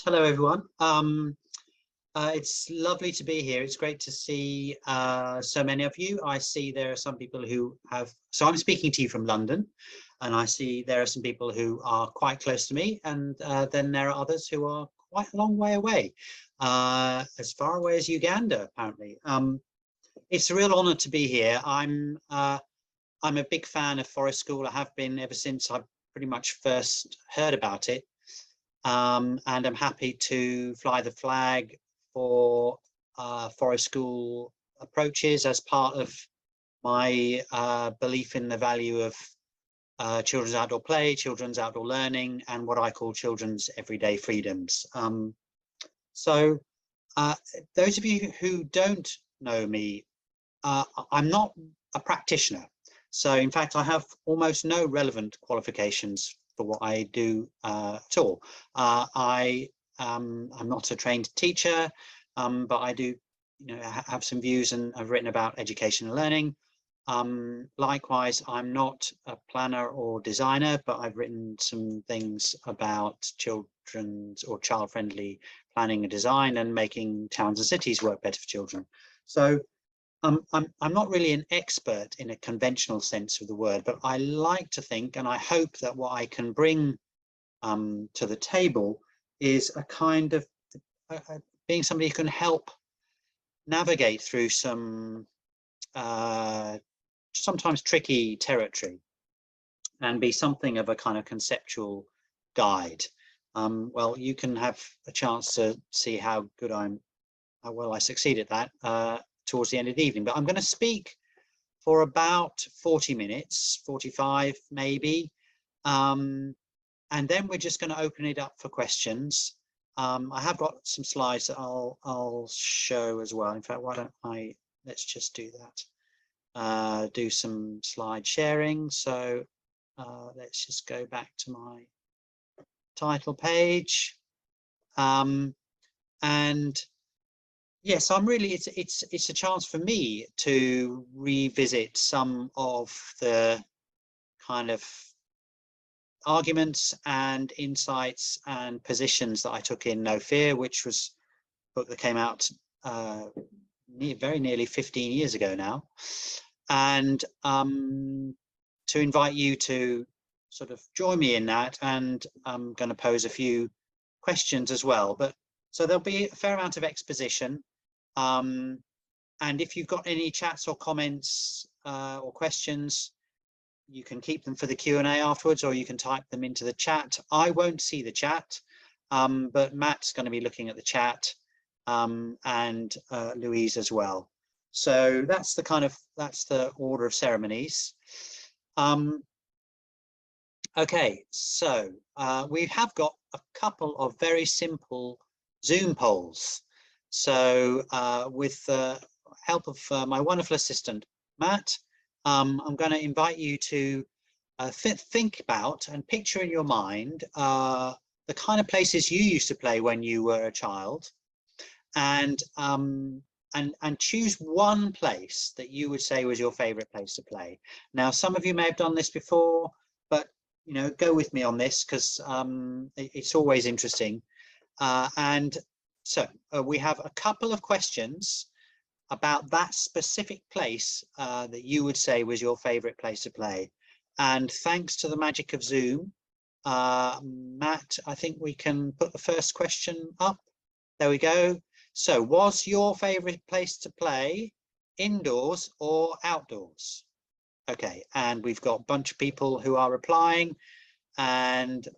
Hello, everyone. It's lovely to be here. It's great to see so many of you. I see there are some people who have, so I'm speaking to you from London, and I see there are some people who are quite close to me, and then there are others who are quite a long way away, as far away as Uganda, apparently. It's a real honor to be here. I'm a big fan of Forest School. I have been ever since I pretty much first heard about it. And I'm happy to fly the flag for Forest School approaches as part of my belief in the value of children's outdoor play, children's outdoor learning, and what I call children's everyday freedoms. So those of you who don't know me, I'm not a practitioner. So in fact, I have almost no relevant qualifications for what I do at all. I'm not a trained teacher, but I do, have some views and I've written about education and learning. Likewise, I'm not a planner or designer, but I've written some things about children's or child-friendly planning and design and making towns and cities work better for children. So I'm not really an expert in a conventional sense of the word, but I like to think, and I hope that what I can bring to the table is a kind of being somebody who can help navigate through some sometimes tricky territory and be something of a kind of conceptual guide. Well, you can have a chance to see how well I succeed at that towards the end of the evening, but I'm going to speak for about 40 minutes, 45 maybe, and then we're just going to open it up for questions. I have got some slides that I'll show as well. In fact, why don't let's just do that. Do some slide sharing. So let's just go back to my title page, and yes, I'm really, it's a chance for me to revisit some of the kind of arguments and insights and positions that I took in No Fear, which was a book that came out very nearly 15 years ago now, and to invite you to sort of join me in that, and I'm going to pose a few questions as well. But so there'll be a fair amount of exposition. And if you've got any chats or comments or questions, you can keep them for the Q&A afterwards, or you can type them into the chat. I won't see the chat, but Matt's going to be looking at the chat, and Louise as well. So that's the order of ceremonies. Okay, so we have got a couple of very simple Zoom polls. So with the help of my wonderful assistant, Matt, I'm going to invite you to think about and picture in your mind the kind of places you used to play when you were a child, and choose one place that you would say was your favorite place to play. Now, some of you may have done this before, but go with me on this, because it's always interesting. And so we have a couple of questions about that specific place that you would say was your favorite place to play. And thanks to the magic of Zoom, Matt, I think we can put the first question up. There we go. So, was your favorite place to play indoors or outdoors? Okay, and we've got a bunch of people who are replying, and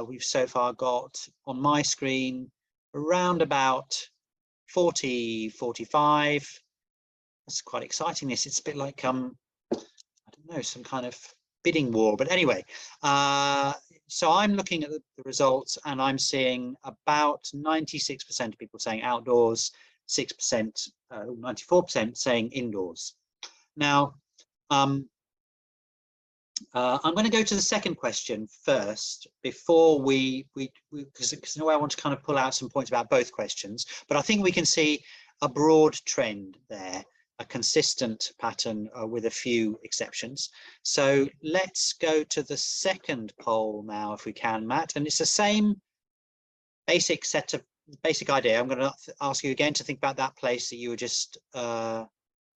we've so far got on my screen around about 40, 45. That's quite exciting. It's a bit like I don't know, some kind of bidding war, but anyway, so I'm looking at the results, and I'm seeing about 96% of people saying outdoors, 6%, 94% saying indoors. Now, I'm going to go to the second question first before because in a way I want to kind of pull out some points about both questions, but I think we can see a broad trend there, a consistent pattern with a few exceptions. So let's go to the second poll now, if we can, Matt, and it's the same basic idea. I'm going to ask you again to think about that place that you were just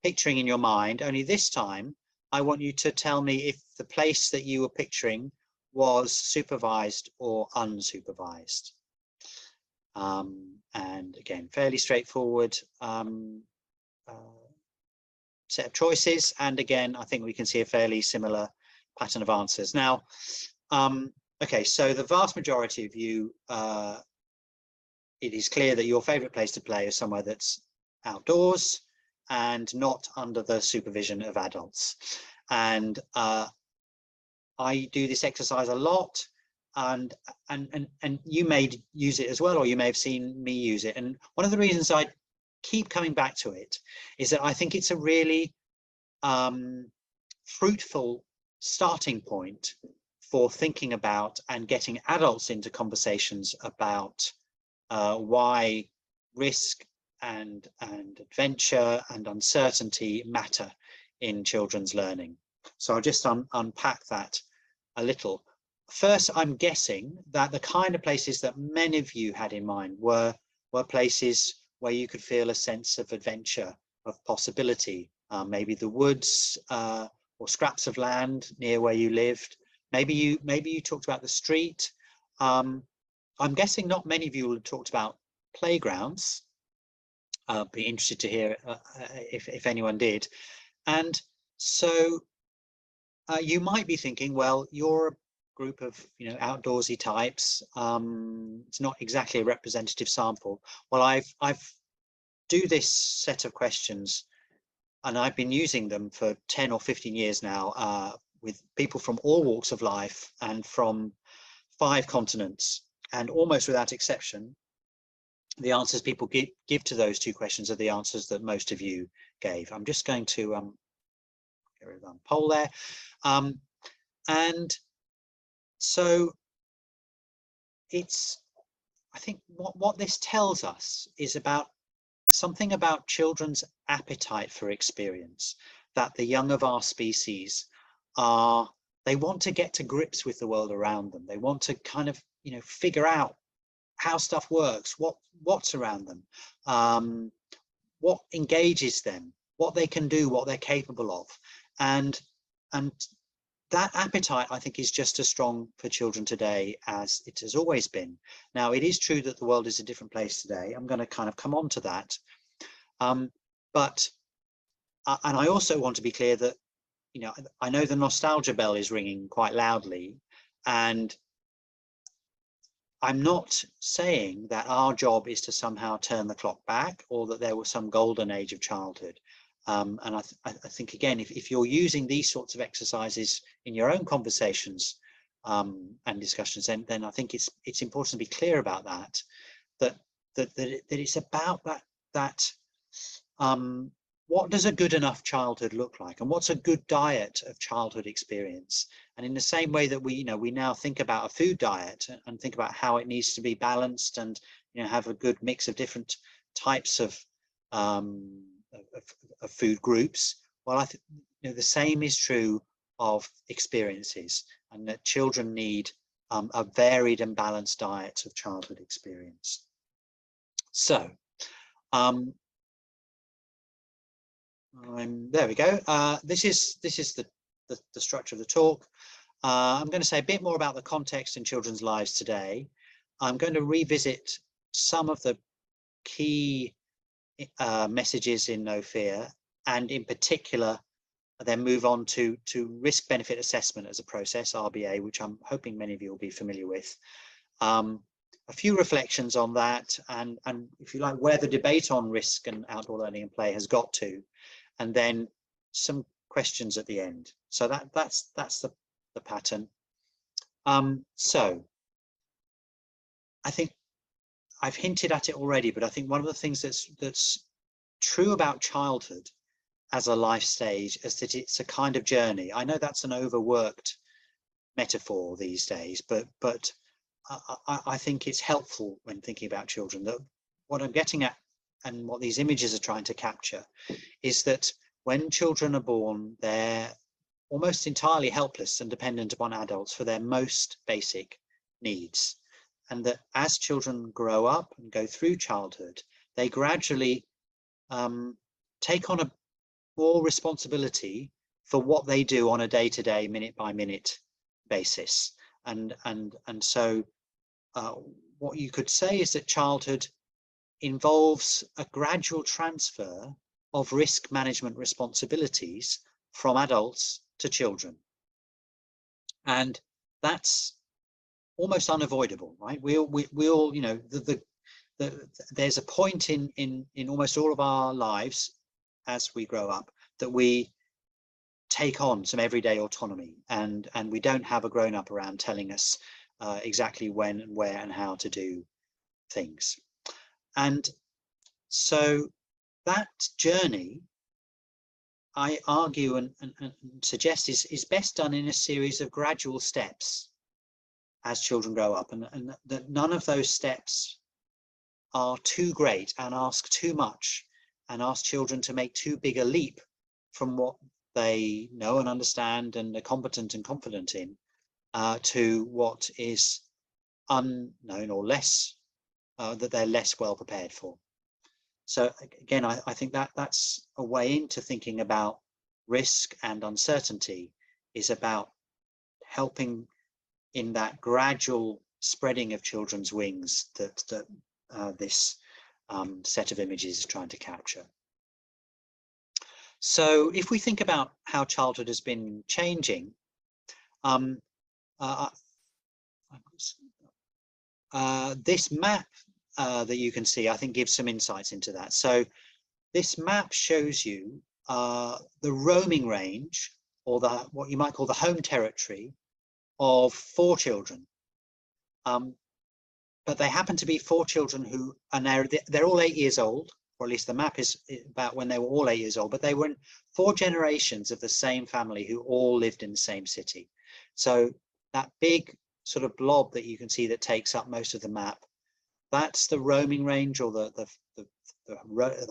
picturing in your mind, only this time I want you to tell me if the place that you were picturing was supervised or unsupervised. And again, fairly straightforward set of choices, and again I think we can see a fairly similar pattern of answers. Now okay, so the vast majority of you, it is clear that your favorite place to play is somewhere that's outdoors and not under the supervision of adults. And I do this exercise a lot, and you may use it as well, or you may have seen me use it. And one of the reasons I keep coming back to it is that I think it's a really fruitful starting point for thinking about and getting adults into conversations about why risk and adventure and uncertainty matter in children's learning. So I'll just unpack that a little. First, I'm guessing that the kind of places that many of you had in mind were places where you could feel a sense of adventure, of possibility, maybe the woods or scraps of land near where you lived. Maybe you talked about the street. I'm guessing not many of you will have talked about playgrounds. I'll be interested to hear if anyone did. And so you might be thinking, well, you're a group of outdoorsy types. It's not exactly a representative sample. Well, I've do this set of questions, and I've been using them for 10 or 15 years now with people from all walks of life and from 5 continents, and almost without exception, the answers people give to those 2 questions are the answers that most of you gave. I'm just going to get rid of that poll there. And so I think what this tells us is about something about children's appetite for experience, that the young of our species they want to get to grips with the world around them. They want to kind of figure out how stuff works, what's around them, what engages them, what they can do, what they're capable of, and that appetite, I think, is just as strong for children today as it has always been. Now, it is true that the world is a different place today. I'm going to kind of come on to that, but and I also want to be clear that I know the nostalgia bell is ringing quite loudly, and I'm not saying that our job is to somehow turn the clock back, or that there was some golden age of childhood. And I think, again, if you're using these sorts of exercises in your own conversations and discussions, then I think it's important to be clear about that it's about that what does a good enough childhood look like, and what's a good diet of childhood experience. And in the same way that we now think about a food diet and think about how it needs to be balanced and have a good mix of different types of food groups, well, I think the same is true of experiences, and that children need a varied and balanced diet of childhood experience. So there we go. This is the structure of the talk. I'm going to say a bit more about the context in children's lives today. I'm going to revisit some of the key messages in No Fear, and in particular then move on to risk benefit assessment as a process, RBA, which I'm hoping many of you will be familiar with. A few reflections on that, and if you like, where the debate on risk and outdoor learning and play has got to, and then some questions at the end. So that's the pattern. So I think I've hinted at it already, but I think one of the things that's true about childhood as a life stage is that it's a kind of journey. I know that's an overworked metaphor these days, but I think it's helpful when thinking about children, that what I'm getting at and what these images are trying to capture is that when children are born, they're almost entirely helpless and dependent upon adults for their most basic needs. and that as children grow up and go through childhood, they gradually take on a more responsibility for what they do on a day-to-day, minute-by-minute basis. And so what you could say is that childhood involves a gradual transfer of risk management responsibilities from adults to children. And that's almost unavoidable, right? We all, you know, there's a point in almost all of our lives as we grow up that we take on some everyday autonomy, and we don't have a grown-up around telling us exactly when and where and how to do things. And so that journey, I argue and suggest, is best done in a series of gradual steps as children grow up, and that none of those steps are too great and ask too much and ask children to make too big a leap from what they know and understand and are competent and confident in to what is unknown or less, that they're less well prepared for. So again, I think that's a way into thinking about risk and uncertainty, is about helping in that gradual spreading of children's wings that this set of images is trying to capture. So if we think about how childhood has been changing, this map that you can see, I think, gives some insights into that. So this map shows you the roaming range, or what you might call the home territory, of 4 children. But they happen to be 4 children who are they're all 8 years old, or at least the map is about when they were all 8 years old, but they were in 4 generations of the same family who all lived in the same city. So that big sort of blob that you can see that takes up most of the map, that's the roaming range, or the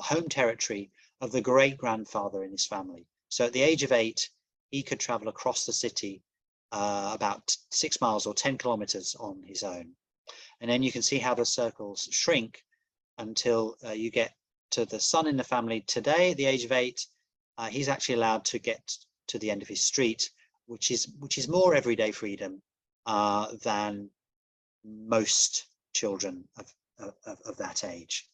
home territory of the great-grandfather in his family. So at the age of 8, he could travel across the city about 6 miles or 10 kilometers on his own. And then you can see how the circles shrink until you get to the son in the family today at the age of 8. He's actually allowed to get to the end of his street, which is more everyday freedom than most children of that age.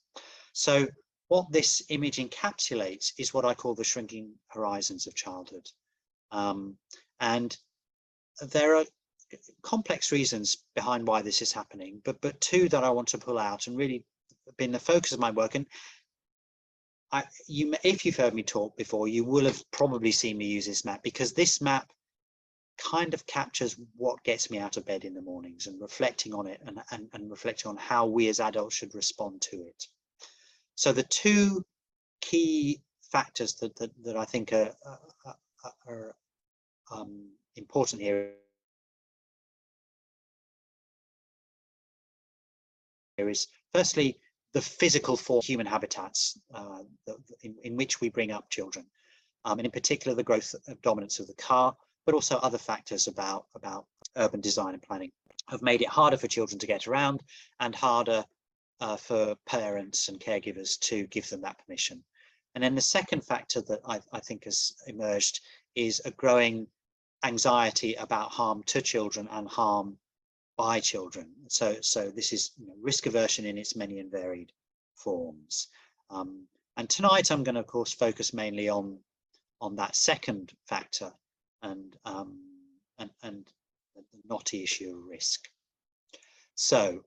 So what this image encapsulates is what I call the shrinking horizons of childhood. And there are complex reasons behind why this is happening, but 2 that I want to pull out and really been the focus of my work. And if you've heard me talk before, you will have probably seen me use this map, because this map kind of captures what gets me out of bed in the mornings, and reflecting on it and reflecting on how we as adults should respond to it. So the 2 key factors that I think are important here is, firstly, the physical form, human habitats in which we bring up children, and in particular the growth of dominance of the car, but also other factors about urban design and planning have made it harder for children to get around, and harder for parents and caregivers to give them that permission. And then the second factor that I think has emerged is a growing anxiety about harm to children and harm by children. So this is, you know, risk aversion in its many and varied forms. And tonight I'm going to, of course, focus mainly on that second factor, and the knotty issue of risk. So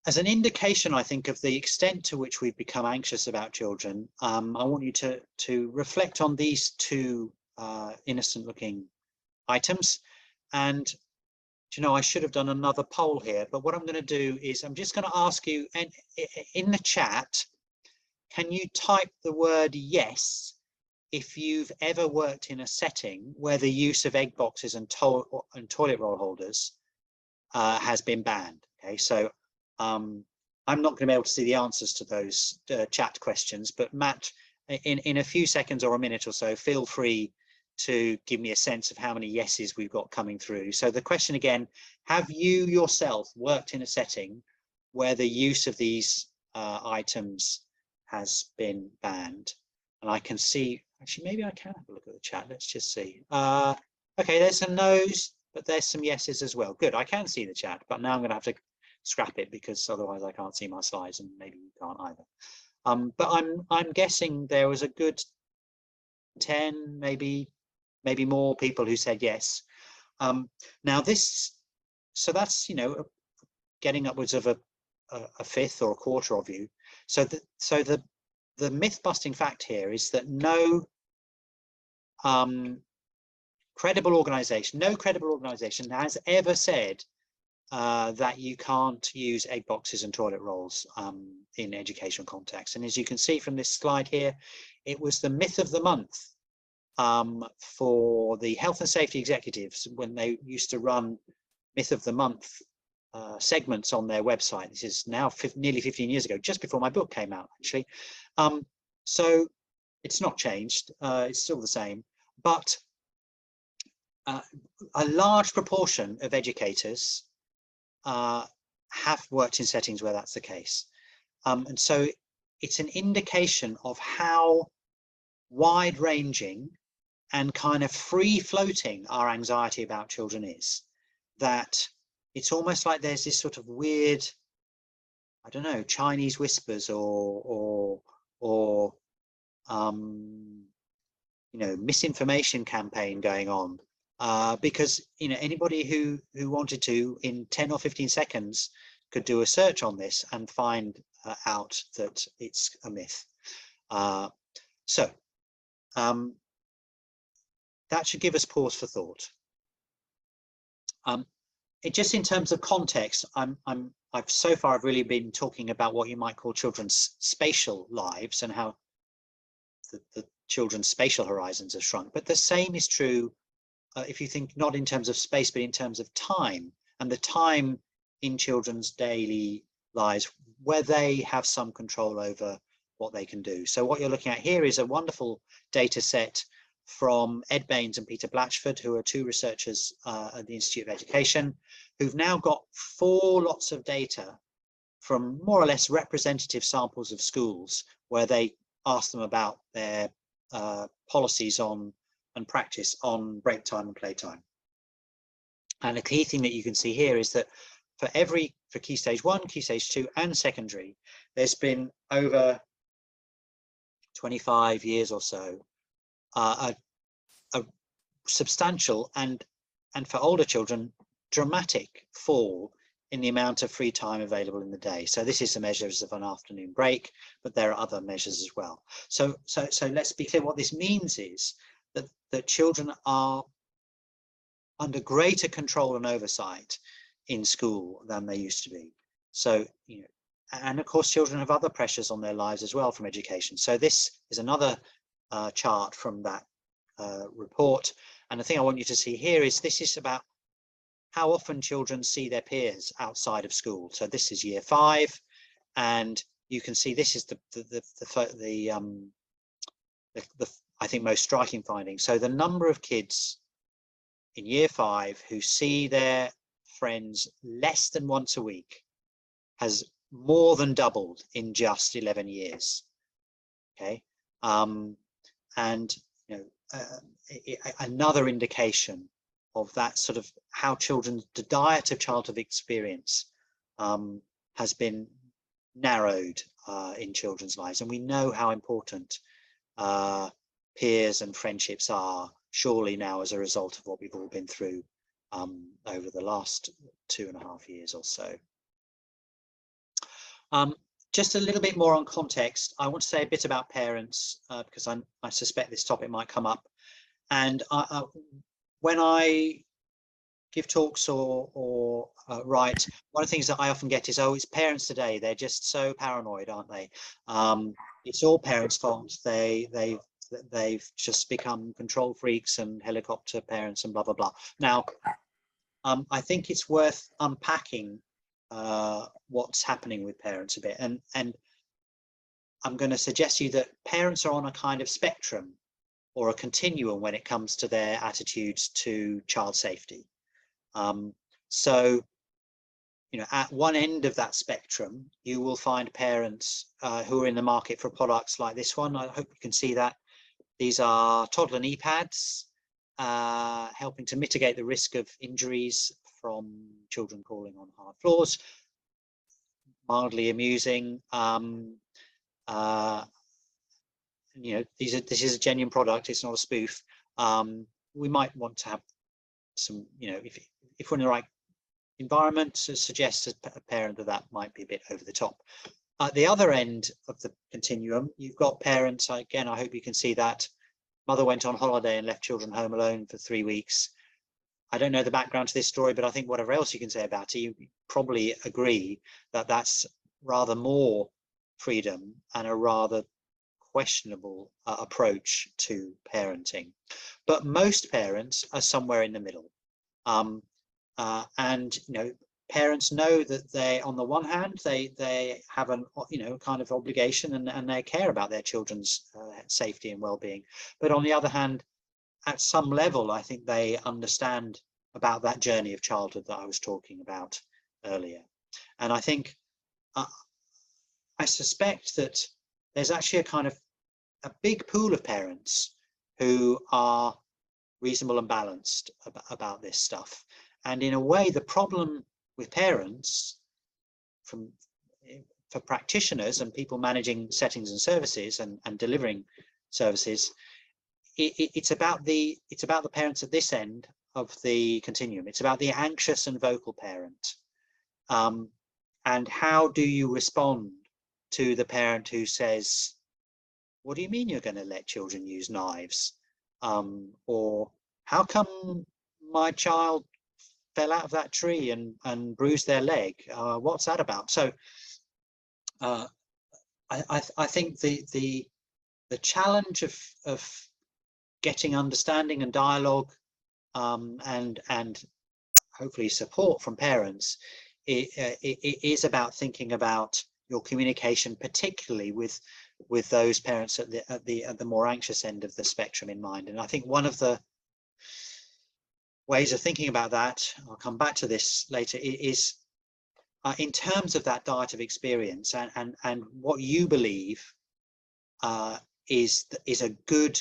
as an indication, I think, of the extent to which we've become anxious about children, I want you to reflect on these 2 innocent-looking items. And you know, I should have done another poll here, but what I'm going to do is I'm just going to ask you, and in the chat, can you type the word yes if you've ever worked in a setting where the use of egg boxes and toilet roll holders has been banned? Okay, so I'm not going to be able to see the answers to those chat questions, but Matt, in a few seconds or a minute or so, feel free to give me a sense of how many yeses we've got coming through. So the question again, have you yourself worked in a setting where the use of these items has been banned? And I can see, actually, maybe I can have a look at the chat. Let's just see. Okay, there's some no's, but there's some yeses as well. Good, I can see the chat, but now I'm going to have to scrap it because otherwise I can't see my slides, and maybe you can't either. But I'm guessing there was a good 10, maybe more people who said yes. Now so that's, you know, getting upwards of a fifth or a quarter of you. So the myth busting fact here is that no credible organization has ever said that you can't use egg boxes and toilet rolls in educational context. And as you can see from this slide here, it was the myth of the month for the health and safety executives when they used to run myth of the month segments on their website. This is now nearly 15 years ago, just before my book came out, actually. So it's not changed, it's still the same, but a large proportion of educators have worked in settings where that's the case. And so it's an indication of how wide-ranging and kind of free-floating our anxiety about children is, that it's almost like there's this sort of weird, I don't know, Chinese whispers or you know, misinformation campaign going on, because, you know, anybody who wanted to in 10 or 15 seconds could do a search on this and find out that it's a myth. So that should give us pause for thought. Just in terms of context, so far I've really been talking about what you might call children's spatial lives and how the children's spatial horizons have shrunk. But the same is true if you think not in terms of space, but in terms of time, and the time in children's daily lives where they have some control over what they can do. So what you're looking at here is a wonderful data set from Ed Baines and Peter Blatchford, who are two researchers at the Institute of Education, who've now got 4 lots of data from more or less representative samples of schools where they ask them about their policies on and practice on break time and playtime. And a key thing that you can see here is that for Key Stage 1, Key Stage 2 and secondary, there's been over 25 years or so a substantial and for older children dramatic fall in the amount of free time available in the day. So this is the measures of an afternoon break, but there are other measures as well. So let's be clear, what this means is that children are under greater control and oversight in school than they used to be. So, you know, and of course children have other pressures on their lives as well from education. So this is another chart from that report, and the thing I want you to see here is this is about how often children see their peers outside of school. So this is year 5, and you can see this is the I think most striking finding. So the number of kids in year 5 who see their friends less than once a week has more than doubled in just 11 years. Okay, and you know, another indication of that sort of how the diet of childhood experience has been narrowed in children's lives, and we know how important peers and friendships are, surely now as a result of what we've all been through over the last 2.5 years or so. Just a little bit more on context, I want to say a bit about parents because I suspect this topic might come up. And when I give talks or write, one of the things that I often get is, oh, it's parents today, they're just so paranoid, aren't they? It's all parents' fault. They've just become control freaks and helicopter parents and blah, blah, blah. Now, I think it's worth unpacking what's happening with parents a bit. And I'm going to suggest to you that parents are on a kind of spectrum or a continuum when it comes to their attitudes to child safety. So, you know, at one end of that spectrum, you will find parents who are in the market for products like this one. I hope you can see that. These are toddler knee pads, helping to mitigate the risk of injuries from children crawling on hard floors. Mildly amusing. You know, this is a genuine product. It's not a spoof. We might want to have some, you know, if we're in the right environment, to suggest as a parent that might be a bit over the top. At the other end of the continuum, you've got parents, again, I hope you can see that. Mother went on holiday and left children home alone for 3 weeks. I don't know the background to this story, but I think whatever else you can say about it, you probably agree that that's rather more freedom and a rather questionable approach to parenting. But most parents are somewhere in the middle. And, you know, parents know that they, on the one hand, they have an, you know, kind of obligation and they care about their children's safety and well-being. But on the other hand, at some level, I think they understand about that journey of childhood that I was talking about earlier. And I think, I suspect that there's actually a big pool of parents who are reasonable and balanced about this stuff. And in a way, the problem with parents for practitioners and people managing settings and services and delivering services, it's about the parents at this end of the continuum. It's about the anxious and vocal parent. And how do you respond to the parent who says, what do you mean you're going to let children use knives? Or how come my child fell out of that tree and bruised their leg? What's that about? So I think the challenge of getting understanding and dialogue and hopefully support from parents, it is about thinking about your communication, particularly with those parents at the more anxious end of the spectrum in mind. And I think one of the ways of thinking about that, I'll come back to this later, is in terms of that diet of experience and what you believe is a good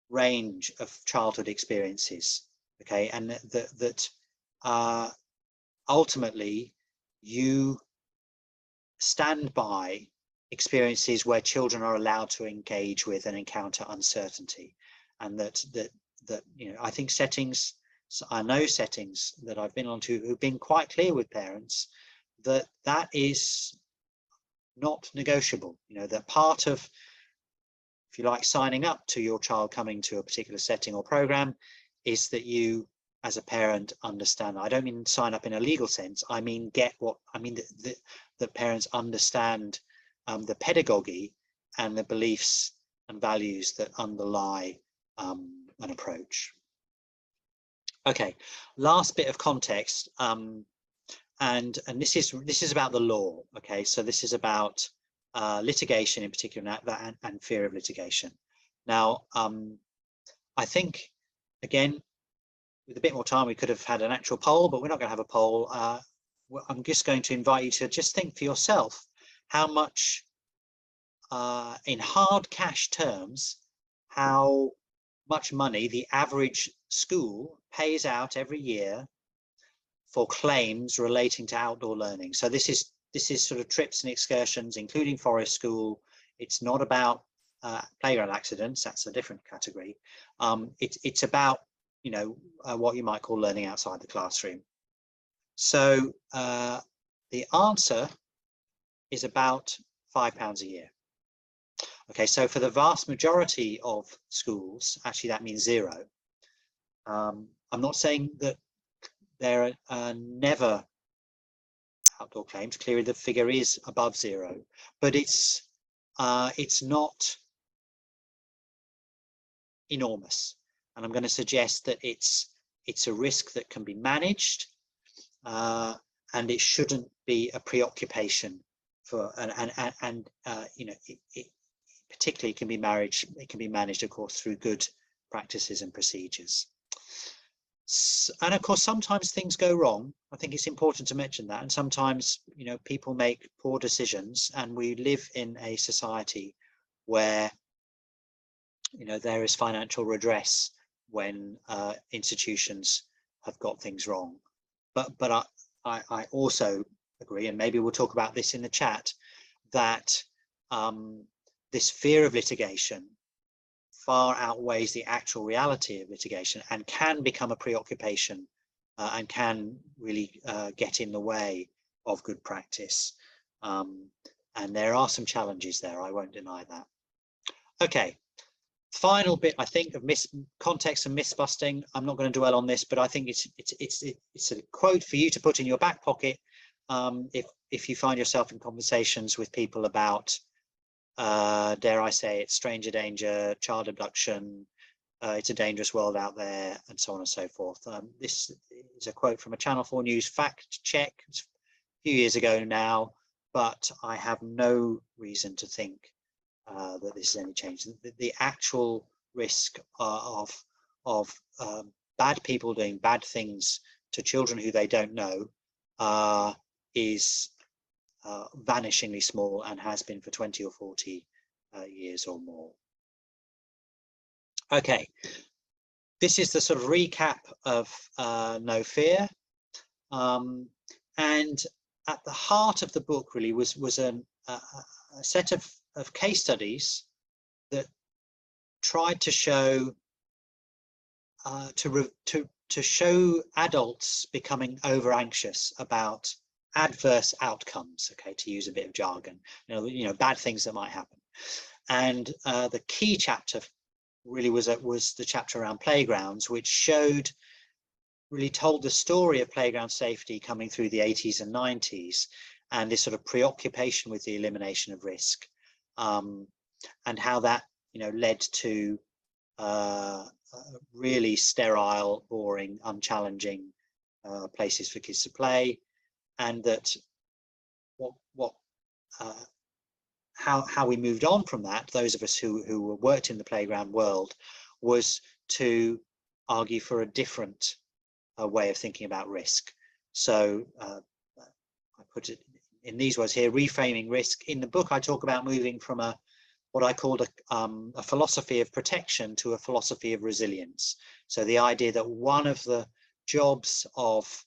range of childhood experiences, okay, and that ultimately you stand by experiences where children are allowed to engage with and encounter uncertainty, and that you know, I think settings, I know settings that I've been on to who've been quite clear with parents that is not negotiable. You know, that part of, if you like, signing up to your child coming to a particular setting or program is that you as a parent understand. I don't mean sign up in a legal sense, I mean that parents understand the pedagogy and the beliefs and values that underlie an approach. Okay, last bit of context, and this is about the law. Okay, so this is about litigation in particular, and fear of litigation. Now, I think, again, with a bit more time, we could have had an actual poll, but we're not going to have a poll. I'm just going to invite you to just think for yourself how much, in hard cash terms, how much money the average school pays out every year for claims relating to outdoor learning. So this is sort of trips and excursions, including forest school. It's not about playground accidents, that's a different category. It's about, you know, what you might call learning outside the classroom. So the answer is about £5 a year. Okay, so for the vast majority of schools, actually that means zero. I'm not saying that there are never outdoor claims. Clearly the figure is above zero, but it's not enormous. And I'm going to suggest that it's a risk that can be managed, and it shouldn't be a preoccupation for, and you know, particularly it can be managed, of course, through good practices and procedures. And of course, sometimes things go wrong. I think it's important to mention that. And sometimes, you know, people make poor decisions, and we live in a society where, you know, there is financial redress when institutions have got things wrong. But I also agree, and maybe we'll talk about this in the chat, that this fear of litigation far outweighs the actual reality of litigation and can become a preoccupation and can really get in the way of good practice. And there are some challenges there, I won't deny that. Okay, final bit, I think, of context and myth-busting. I'm not going to dwell on this, but I think it's a quote for you to put in your back pocket if you find yourself in conversations with people about dare I say it, stranger danger, child abduction, it's a dangerous world out there, and so on and so forth. This is a quote from a Channel 4 News fact check. It's a few years ago now, but I have no reason to think that this is any change. The actual risk of bad people doing bad things to children who they don't know is vanishingly small, and has been for 20 or 40 years or more. Okay, this is the sort of recap of No Fear, and at the heart of the book really was a set of case studies that tried to show to show adults becoming over anxious about adverse outcomes, okay, to use a bit of jargon, you know, bad things that might happen. And the key chapter really was the chapter around playgrounds, which really told the story of playground safety coming through the 80s and 90s, and this sort of preoccupation with the elimination of risk, and how that, you know, led to really sterile, boring, unchallenging places for kids to play. And that how we moved on from that, those of us who worked in the playground world, was to argue for a different way of thinking about risk. So I put it in these words here: reframing risk. In the book, I talk about moving from what I called a philosophy of protection to a philosophy of resilience. So the idea that one of the jobs of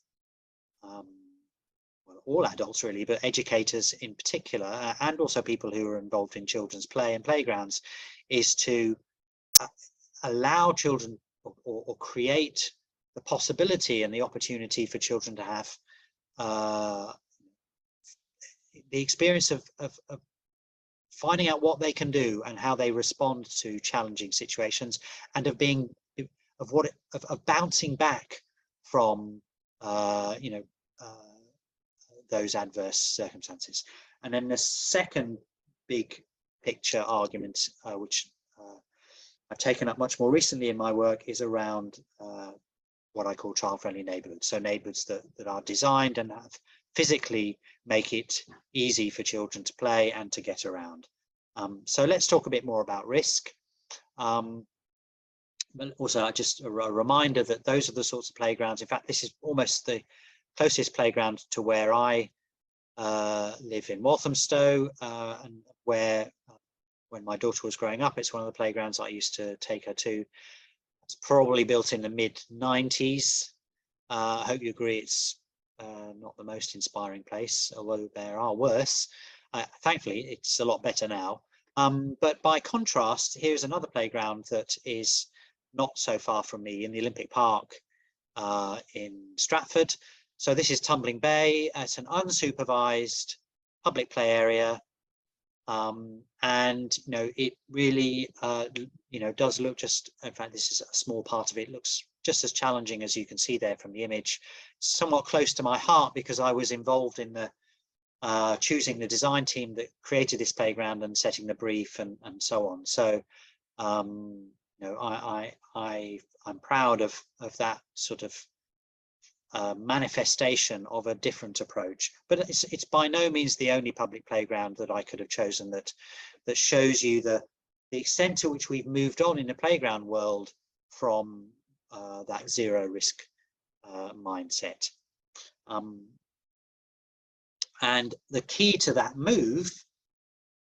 all adults really, but educators in particular, and also people who are involved in children's play and playgrounds, is to allow children or create the possibility and the opportunity for children to have the experience of finding out what they can do and how they respond to challenging situations, and of bouncing back from those adverse circumstances. And then the second big picture argument, which I've taken up much more recently in my work, is around what I call child-friendly neighborhoods. So neighborhoods that are designed and have physically make it easy for children to play and to get around. So let's talk a bit more about risk. But also just a reminder that those are the sorts of playgrounds. In fact, this is almost the closest playground to where I live in Walthamstow, and where when my daughter was growing up, it's one of the playgrounds I used to take her to. It's probably built in the mid-90s. I hope you agree it's not the most inspiring place, although there are worse. Thankfully, it's a lot better now. But by contrast, here's another playground that is not so far from me in the Olympic Park in Stratford. So this is Tumbling Bay. It's an unsupervised public play area, and it really does look just. In fact, this is a small part of it. Looks just as challenging as you can see there from the image. Somewhat close to my heart because I was involved in the choosing the design team that created this playground and setting the brief and so on. So I'm proud of that sort of manifestation of a different approach, but it's by no means the only public playground that I could have chosen that shows you the the extent to which we've moved on in the playground world from that zero risk mindset. And the key to that move,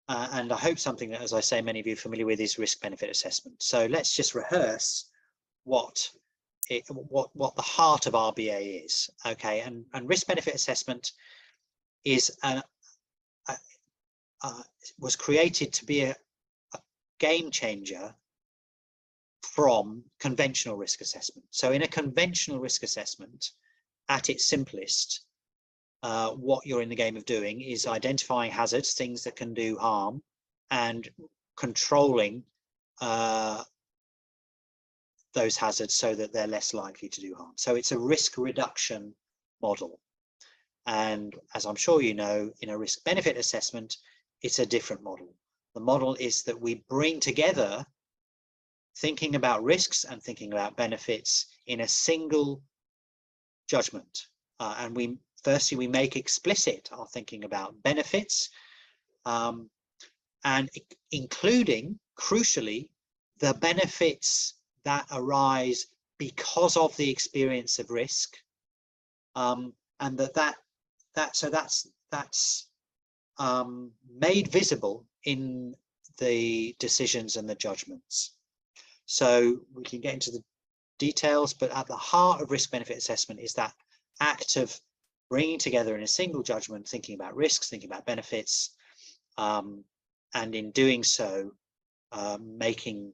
and I hope something that, as I say, many of you are familiar with, is risk benefit assessment. So let's just rehearse what the heart of RBA is. Okay, and risk benefit assessment is was created to be a game changer from conventional risk assessment. So in a conventional risk assessment, at its simplest, what you're in the game of doing is identifying hazards, things that can do harm, and controlling those hazards so that they're less likely to do harm. So it's a risk reduction model. And as I'm sure you know, in a risk benefit assessment, it's a different model. The model is that we bring together thinking about risks and thinking about benefits in a single judgment. And firstly, we make explicit our thinking about benefits, and including, crucially, the benefits that arise because of the experience of risk, and that's made visible in the decisions and the judgments. So we can get into the details, but at the heart of risk benefit assessment is that act of bringing together in a single judgment, thinking about risks, thinking about benefits, and in doing so, making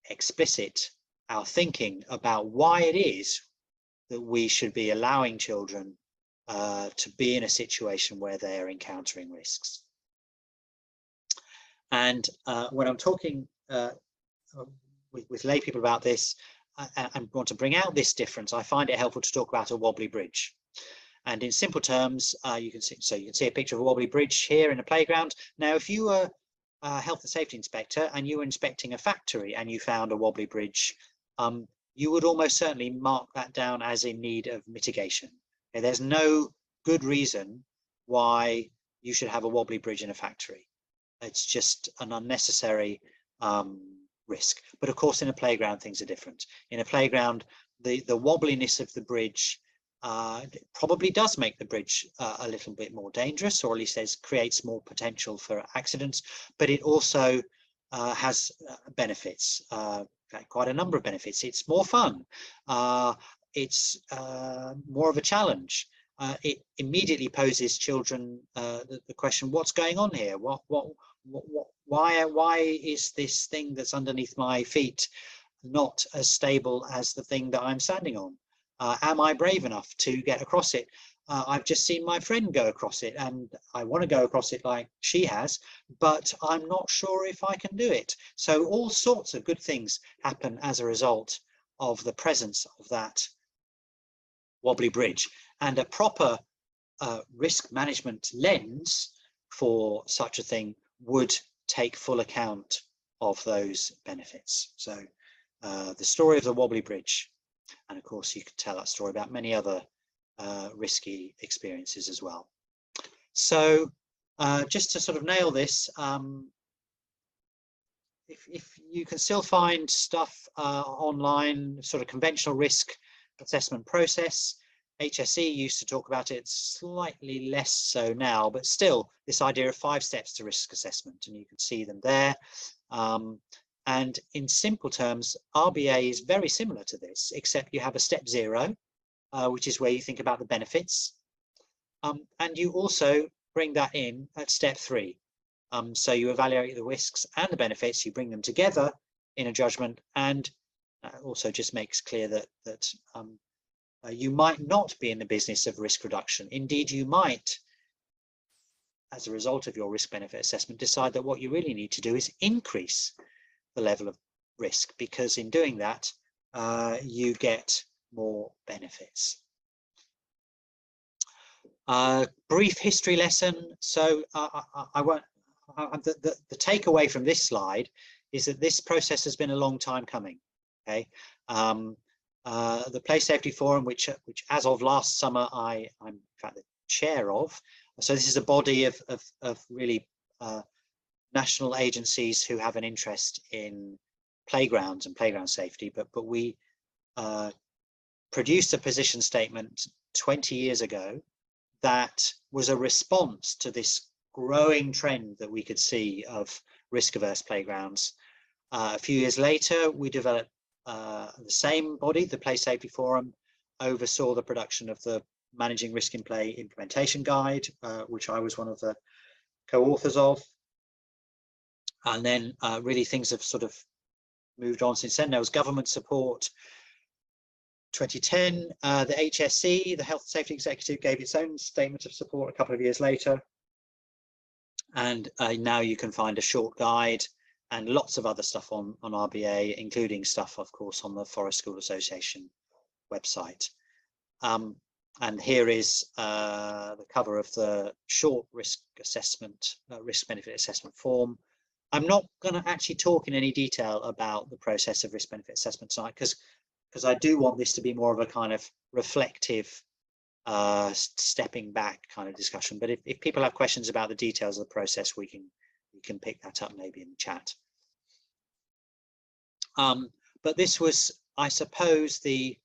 explicit our thinking about why it is that we should be allowing children to be in a situation where they are encountering risks. And when I'm talking with lay people about this and want to bring out this difference, I find it helpful to talk about a wobbly bridge. And in simple terms, you can see a picture of a wobbly bridge here in a playground. Now, if you were a health and safety inspector and you were inspecting a factory and you found a wobbly bridge, you would almost certainly mark that down as in need of mitigation. Okay, there's no good reason why you should have a wobbly bridge in a factory. It's just an unnecessary risk. But of course, in a playground, things are different. In a playground, the wobbliness of the bridge probably does make the bridge a little bit more dangerous, or at least creates more potential for accidents, but it also has benefits, quite a number of benefits. It's more fun, it's more of a challenge. It immediately poses children the question, what's going on here? Why is this thing that's underneath my feet not as stable as the thing that I'm standing on? Am I brave enough to get across it? I've just seen my friend go across it and I want to go across it like she has, but I'm not sure if I can do it. So all sorts of good things happen as a result of the presence of that wobbly bridge, and a proper risk management lens for such a thing would take full account of those benefits. So the story of the wobbly bridge. And of course, you could tell that story about many other risky experiences as well. So just to sort of nail this, if you can still find stuff online, sort of conventional risk assessment process, HSE used to talk about it, slightly less so now, but still this idea of 5 steps to risk assessment, and you can see them there. And in simple terms, RBA is very similar to this, except you have a step 0, which is where you think about the benefits. And you also bring that in at step 3. So you evaluate the risks and the benefits, you bring them together in a judgment, and also just makes clear that you might not be in the business of risk reduction. Indeed, you might, as a result of your risk benefit assessment, decide that what you really need to do is increase the level of risk, because in doing that you get more benefits. Brief history lesson. So the takeaway from this slide is that this process has been a long time coming. Okay, the Play Safety Forum, which as of last summer I'm in fact the chair of. So this is a body of really national agencies who have an interest in playgrounds and playground safety, but we produced a position statement 20 years ago that was a response to this growing trend that we could see of risk-averse playgrounds. A few years later, we developed the same body, the Play Safety Forum, oversaw the production of the Managing Risk in Play Implementation Guide, which I was one of the co-authors of. And then really things have sort of moved on since then. There was government support. 2010, the HSE, the Health and Safety Executive, gave its own statement of support a couple of years later. And now you can find a short guide and lots of other stuff on RBA, including stuff, of course, on the Forest School Association website. And here is the cover of the short risk assessment, risk benefit assessment form. I'm not going to actually talk in any detail about the process of risk benefit assessment tonight, because I do want this to be more of a kind of reflective, stepping back kind of discussion. But if people have questions about the details of the process, we can pick that up maybe in the chat. But this was, I suppose, the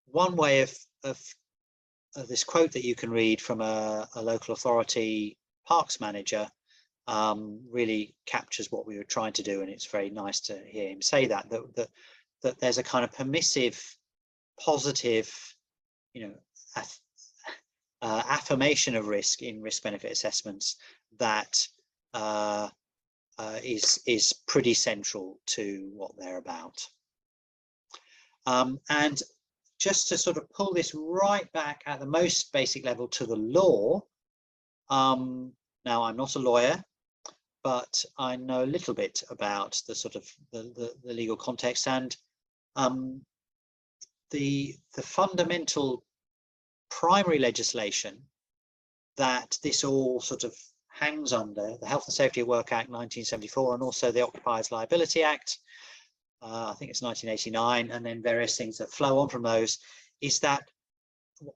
one way of this quote that you can read from a local authority parks manager really captures what we were trying to do, and it's very nice to hear him say that there's a kind of permissive, positive, affirmation of risk in risk benefit assessments that is pretty central to what they're about. And just to sort of pull this right back at the most basic level to the law, now I'm not a lawyer, but I know a little bit about the sort of the legal context, and the fundamental primary legislation that this all sort of hangs under, the Health and Safety at Work Act 1974, and also the Occupiers Liability Act, I think it's 1989, and then various things that flow on from those, is that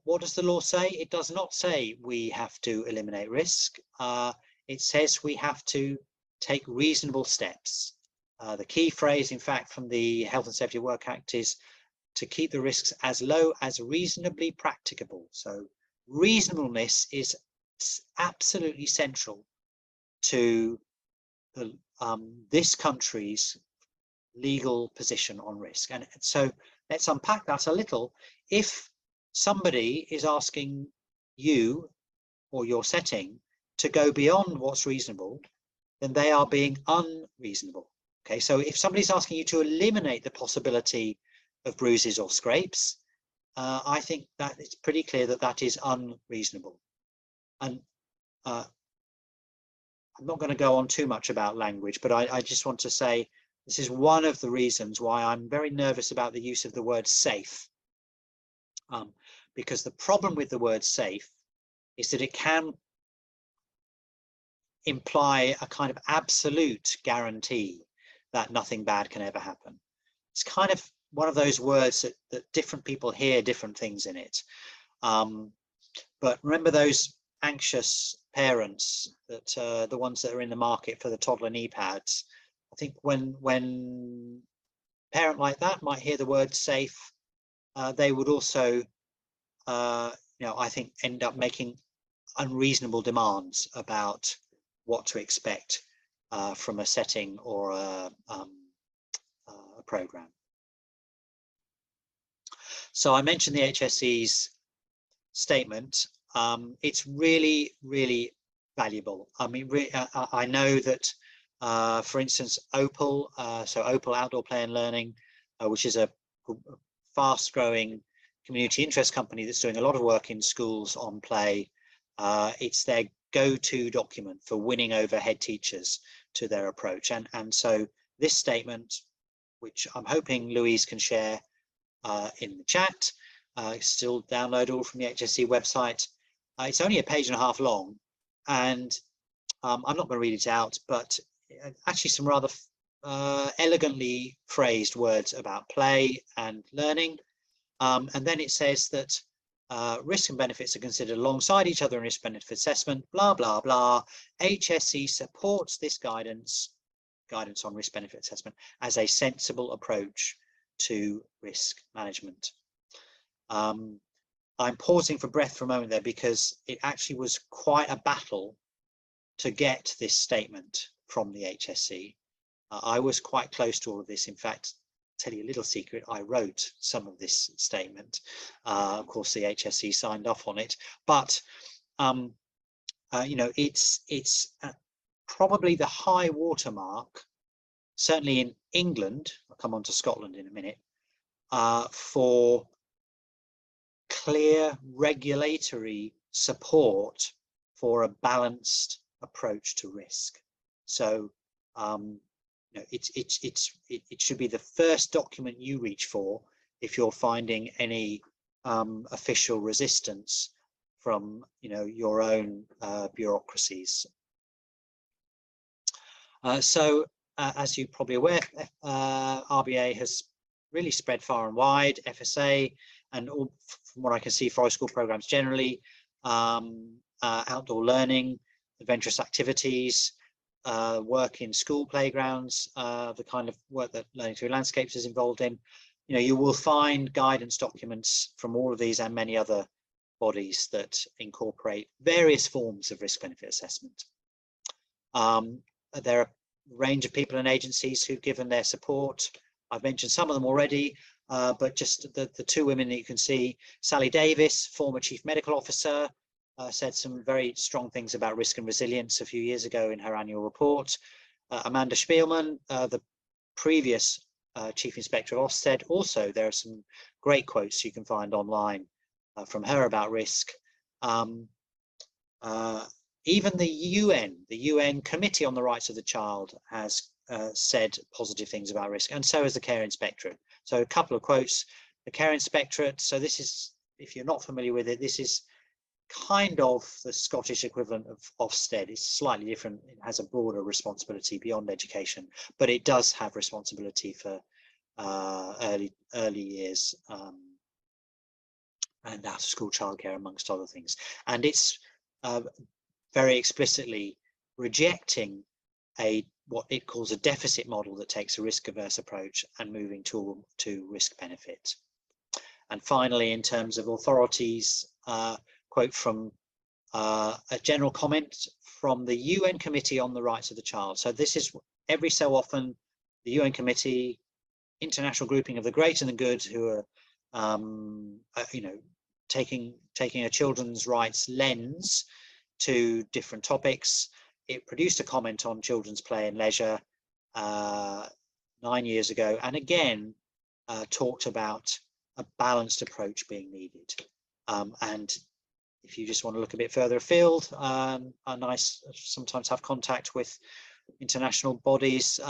what does the law say? It does not say we have to eliminate risk. It says we have to take reasonable steps. The key phrase, in fact, from the Health and Safety at Work Act is to keep the risks as low as reasonably practicable. So reasonableness is absolutely central to the, this country's legal position on risk. And so let's unpack that a little. If somebody is asking you or your setting to go beyond what's reasonable, then they are being unreasonable. Okay, so if somebody's asking you to eliminate the possibility of bruises or scrapes, I think that it's pretty clear that that is unreasonable. And I'm not going to go on too much about language, but I just want to say this is one of the reasons why I'm very nervous about the use of the word safe. Because the problem with the word safe is that it can imply a kind of absolute guarantee that nothing bad can ever happen. It's kind of one of those words that different people hear different things in it. But remember those anxious parents, that the ones that are in the market for the toddler knee pads. I think when a parent like that might hear the word safe, they would also, I think, end up making unreasonable demands about what to expect from a setting or a program. So I mentioned the HSE's statement. It's really, really valuable. I mean, I know that, for instance, Opal, so Opal Outdoor Play and Learning, which is a fast-growing community interest company that's doing a lot of work in schools on play. It's their go-to document for winning over head teachers to their approach. And so this statement, which I'm hoping Louise can share in the chat, still downloadable from the HSE website. It's only a page and a half long, and I'm not going to read it out, but actually some rather elegantly phrased words about play and learning. And then it says that Risks and benefits are considered alongside each other in risk benefit assessment, blah, blah, blah. HSE supports this guidance on risk benefit assessment as a sensible approach to risk management. I'm pausing for breath for a moment there because it actually was quite a battle to get this statement from the HSE. I was quite close to all of this. In fact, tell you a little secret, I wrote some of this statement. Of course, the HSE signed off on it, but you know, it's probably the high watermark, certainly in England. I'll come on to Scotland in a minute, for clear regulatory support for a balanced approach to risk. So you know, it should be the first document you reach for if you're finding any official resistance from, you know, your own bureaucracies. So as you're probably aware, RBA has really spread far and wide. FSA and all, from what I can see, forest school programs generally, outdoor learning, adventurous activities, work in school playgrounds, the kind of work that Learning Through Landscapes is involved in. You know, you will find guidance documents from all of these and many other bodies that incorporate various forms of risk benefit assessment. There are a range of people and agencies who've given their support. I've mentioned some of them already, but just the two women that you can see. Sally Davis, former Chief Medical Officer, said some very strong things about risk and resilience a few years ago in her annual report. Amanda Spielman, the previous Chief Inspector of Ofsted, also there are some great quotes you can find online from her about risk. Even the UN Committee on the Rights of the Child has said positive things about risk, and so has the Care Inspectorate. So a couple of quotes. The Care Inspectorate, so this is, if you're not familiar with it, this is kind of the Scottish equivalent of Ofsted. It's slightly different. It has a broader responsibility beyond education, but it does have responsibility for early years and out of school childcare, amongst other things. And it's very explicitly rejecting what it calls a deficit model that takes a risk-averse approach and moving to risk benefit. And finally, in terms of authorities, quote from a general comment from the UN Committee on the Rights of the Child. So this is every so often the UN Committee, international grouping of the great and the good, who are you know, taking a children's rights lens to different topics. It produced a comment on children's play and leisure 9 years ago, and again talked about a balanced approach being needed. And if you just want to look a bit further afield, sometimes have contact with international bodies.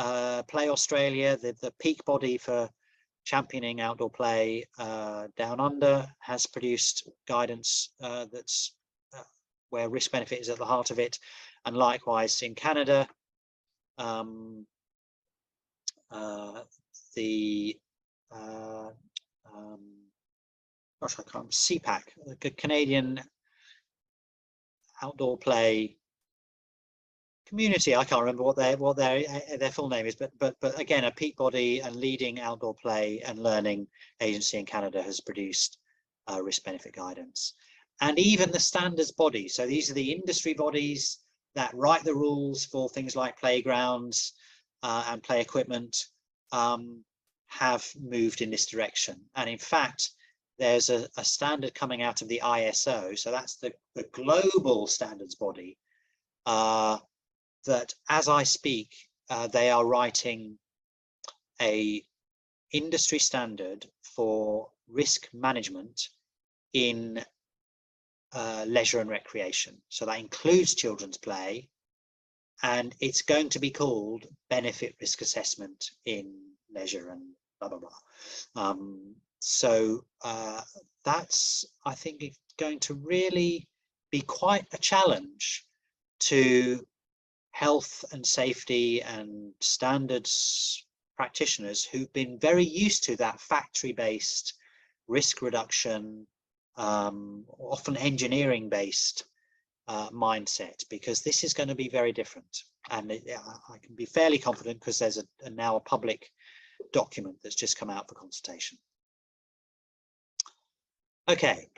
Play Australia, the peak body for championing outdoor play down under, has produced guidance that's where risk benefit is at the heart of it. And likewise in Canada, gosh, I can't remember, CPAC, the Canadian Outdoor Play Community. I can't remember what their full name is, but again, a peak body and leading outdoor play and learning agency in Canada has produced risk benefit guidance. And even the standards body, so these are the industry bodies that write the rules for things like playgrounds and play equipment, have moved in this direction. And in fact, there's a standard coming out of the ISO, so that's the global standards body, that as I speak, they are writing a industry standard for risk management in leisure and recreation. So that includes children's play, and it's going to be called benefit risk assessment in leisure and blah, blah, blah. So that's, I think, it's going to really be quite a challenge to health and safety and standards practitioners who've been very used to that factory-based risk reduction, often engineering based mindset, because this is going to be very different. And I can be fairly confident because there's now a public document that's just come out for consultation. Okay.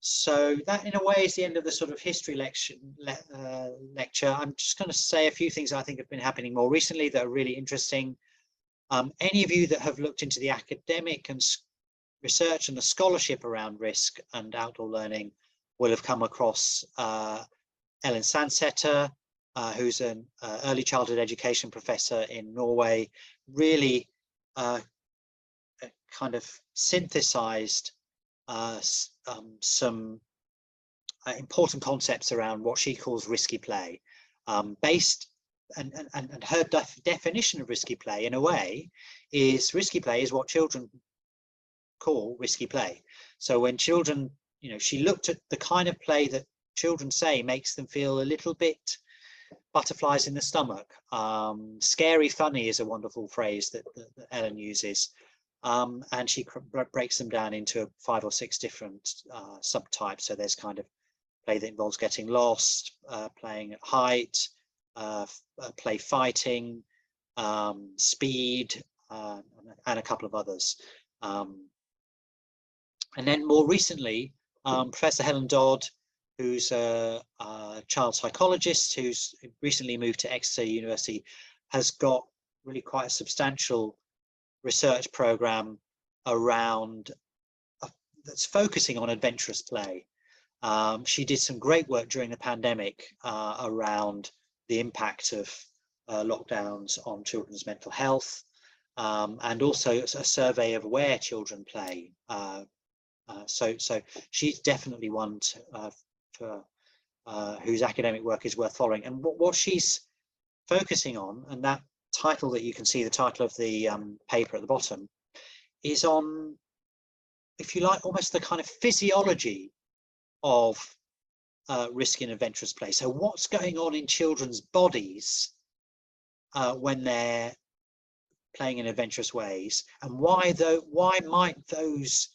So that in a way is the end of the sort of history lecture. I'm just going to say a few things I think have been happening more recently that are really interesting. Any of you that have looked into the academic and research and the scholarship around risk and outdoor learning will have come across Ellen Sandseter, who's an early childhood education professor in Norway, really kind of synthesized some important concepts around what she calls risky play, based and her definition of risky play in a way is risky play is what children call risky play. So when children, she looked at the kind of play that children say makes them feel a little bit butterflies in the stomach. Scary funny is a wonderful phrase that Ellen uses. And she breaks them down into 5 or 6 different subtypes. So there's kind of play that involves getting lost, playing at height, play fighting, speed, and a couple of others. And then more recently, Professor Helen Dodd, who's a child psychologist who's recently moved to Exeter University, has got really quite a substantial research program around that's focusing on adventurous play. She did some great work during the pandemic around the impact of lockdowns on children's mental health, and also a survey of where children play. So she's definitely one for whose academic work is worth following. And what she's focusing on, and that title that you can see, the title of the paper at the bottom, is on, if you like, almost the kind of physiology of risky and adventurous play. So what's going on in children's bodies when they're playing in adventurous ways, and why might those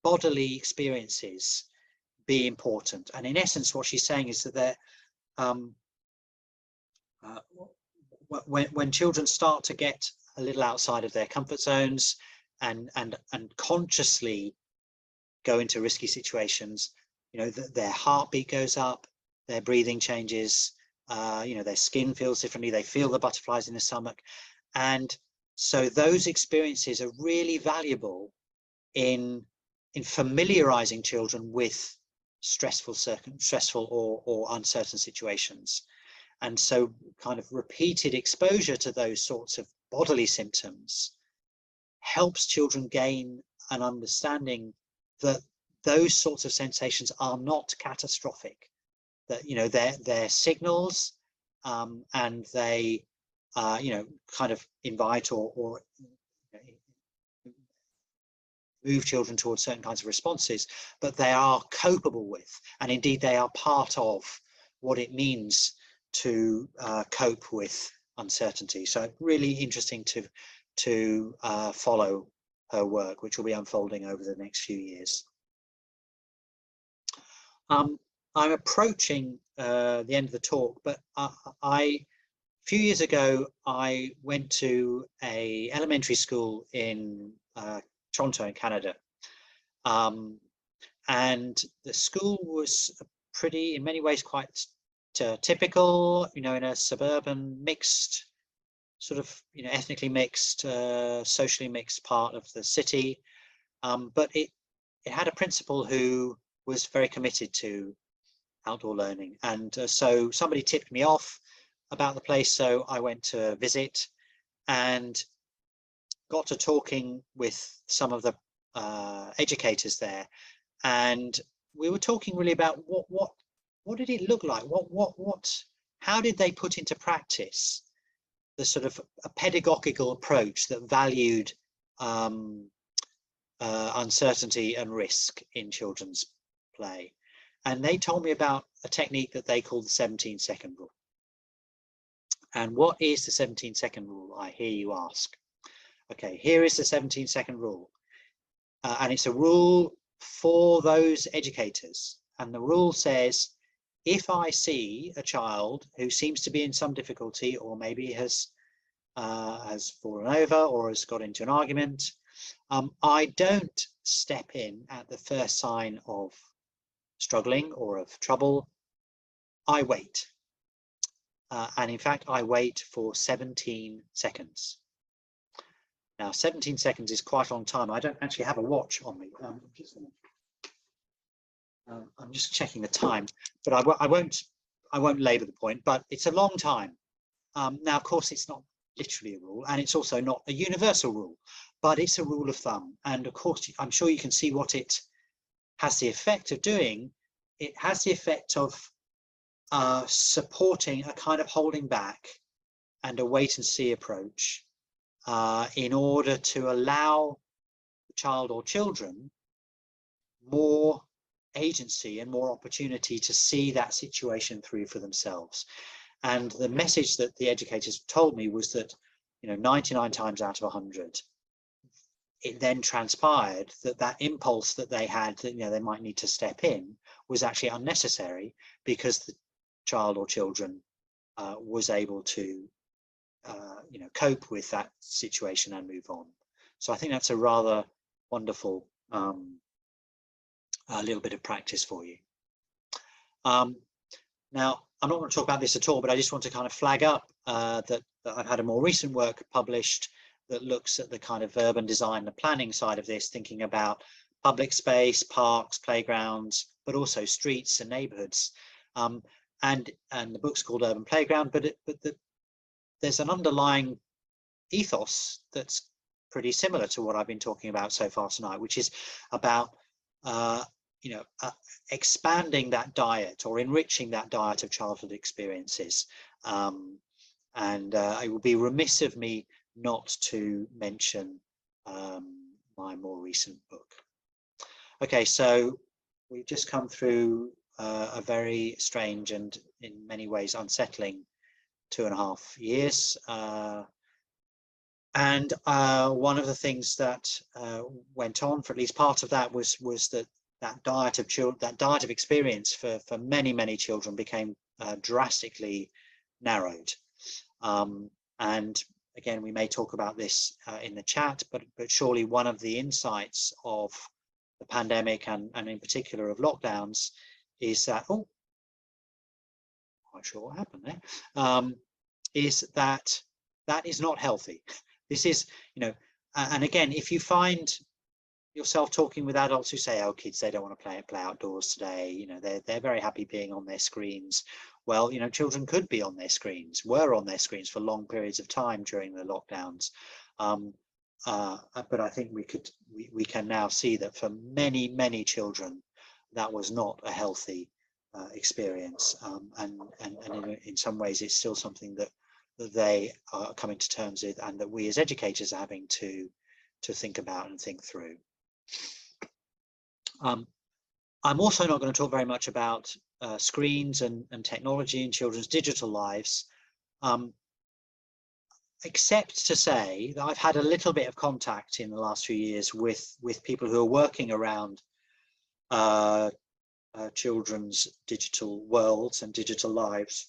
bodily experiences be important? And in essence, what she's saying is that when children start to get a little outside of their comfort zones and consciously go into risky situations, their heartbeat goes up, their breathing changes, their skin feels differently, they feel the butterflies in the stomach. And so those experiences are really valuable in familiarizing children with stressful or uncertain situations. And so kind of repeated exposure to those sorts of bodily symptoms helps children gain an understanding that those sorts of sensations are not catastrophic, that they're signals, and they kind of invite or move children towards certain kinds of responses, but they are copable with, and indeed they are part of what it means to cope with uncertainty. So really interesting to follow her work, which will be unfolding over the next few years. I'm approaching the end of the talk, but a few years ago I went to a elementary school in Toronto in Canada, and the school was pretty, in many ways, quite typical, in a suburban mixed sort of, ethnically mixed, socially mixed part of the city, but it had a principal who was very committed to outdoor learning, and so somebody tipped me off about the place, so I went to visit and got to talking with some of the educators there, and we were talking really about what did it look like, how did they put into practice the sort of a pedagogical approach that valued uncertainty and risk in children's play. And they told me about a technique that they call the 17-second rule. And what is the 17-second rule, I hear you ask? Okay, here is the 17-second rule. and it's a rule for those educators. And the rule says, if I see a child who seems to be in some difficulty, or maybe has fallen over or has got into an argument, I don't step in at the first sign of struggling or of trouble. I wait. And in fact, I wait for 17 seconds. Now, 17 seconds is quite a long time. I don't actually have a watch on me. I'm just checking the time, but I won't labour the point, but it's a long time. Now, of course, it's not literally a rule, and it's also not a universal rule, but it's a rule of thumb. And of course, I'm sure you can see what it has the effect of doing. It has the effect of supporting a kind of holding back and a wait and see approach in order to allow the child or children more agency and more opportunity to see that situation through for themselves. And the message that the educators told me was that, 99 times out of 100, it then transpired that that impulse that they had, that they might need to step in, was actually unnecessary, because the child or children was able to cope with that situation and move on. So I think that's a rather wonderful a little bit of practice for you. Now, I'm not going to talk about this at all, but I just want to kind of flag up that I've had a more recent work published that looks at the kind of urban design and planning side of this, thinking about public space, parks, playgrounds, but also streets and neighborhoods. And the book's called Urban Playground, but there's an underlying ethos that's pretty similar to what I've been talking about so far tonight, which is about expanding that diet or enriching that diet of childhood experiences. And it would be remiss of me not to mention my more recent book. Okay, so we've just come through a very strange and in many ways unsettling 2.5 years. And one of the things that went on for at least part of that was that diet of experience for many children became drastically narrowed. And again, we may talk about this in the chat, but surely one of the insights of the pandemic and in particular of lockdowns is that, oh, not quite sure what happened there, is that is not healthy. This is, and again, if you find yourself talking with adults who say, oh, kids, they don't want to play outdoors today, they're very happy being on their screens. Well, children could be on their screens, were on their screens for long periods of time during the lockdowns. But I think we can now see that for many children, that was not a healthy experience. And in some ways, it's still something that they are coming to terms with, and that we as educators are having to think about and think through. I'm also not going to talk very much about screens and technology in children's digital lives, except to say that I've had a little bit of contact in the last few years with people who are working around children's digital worlds and digital lives.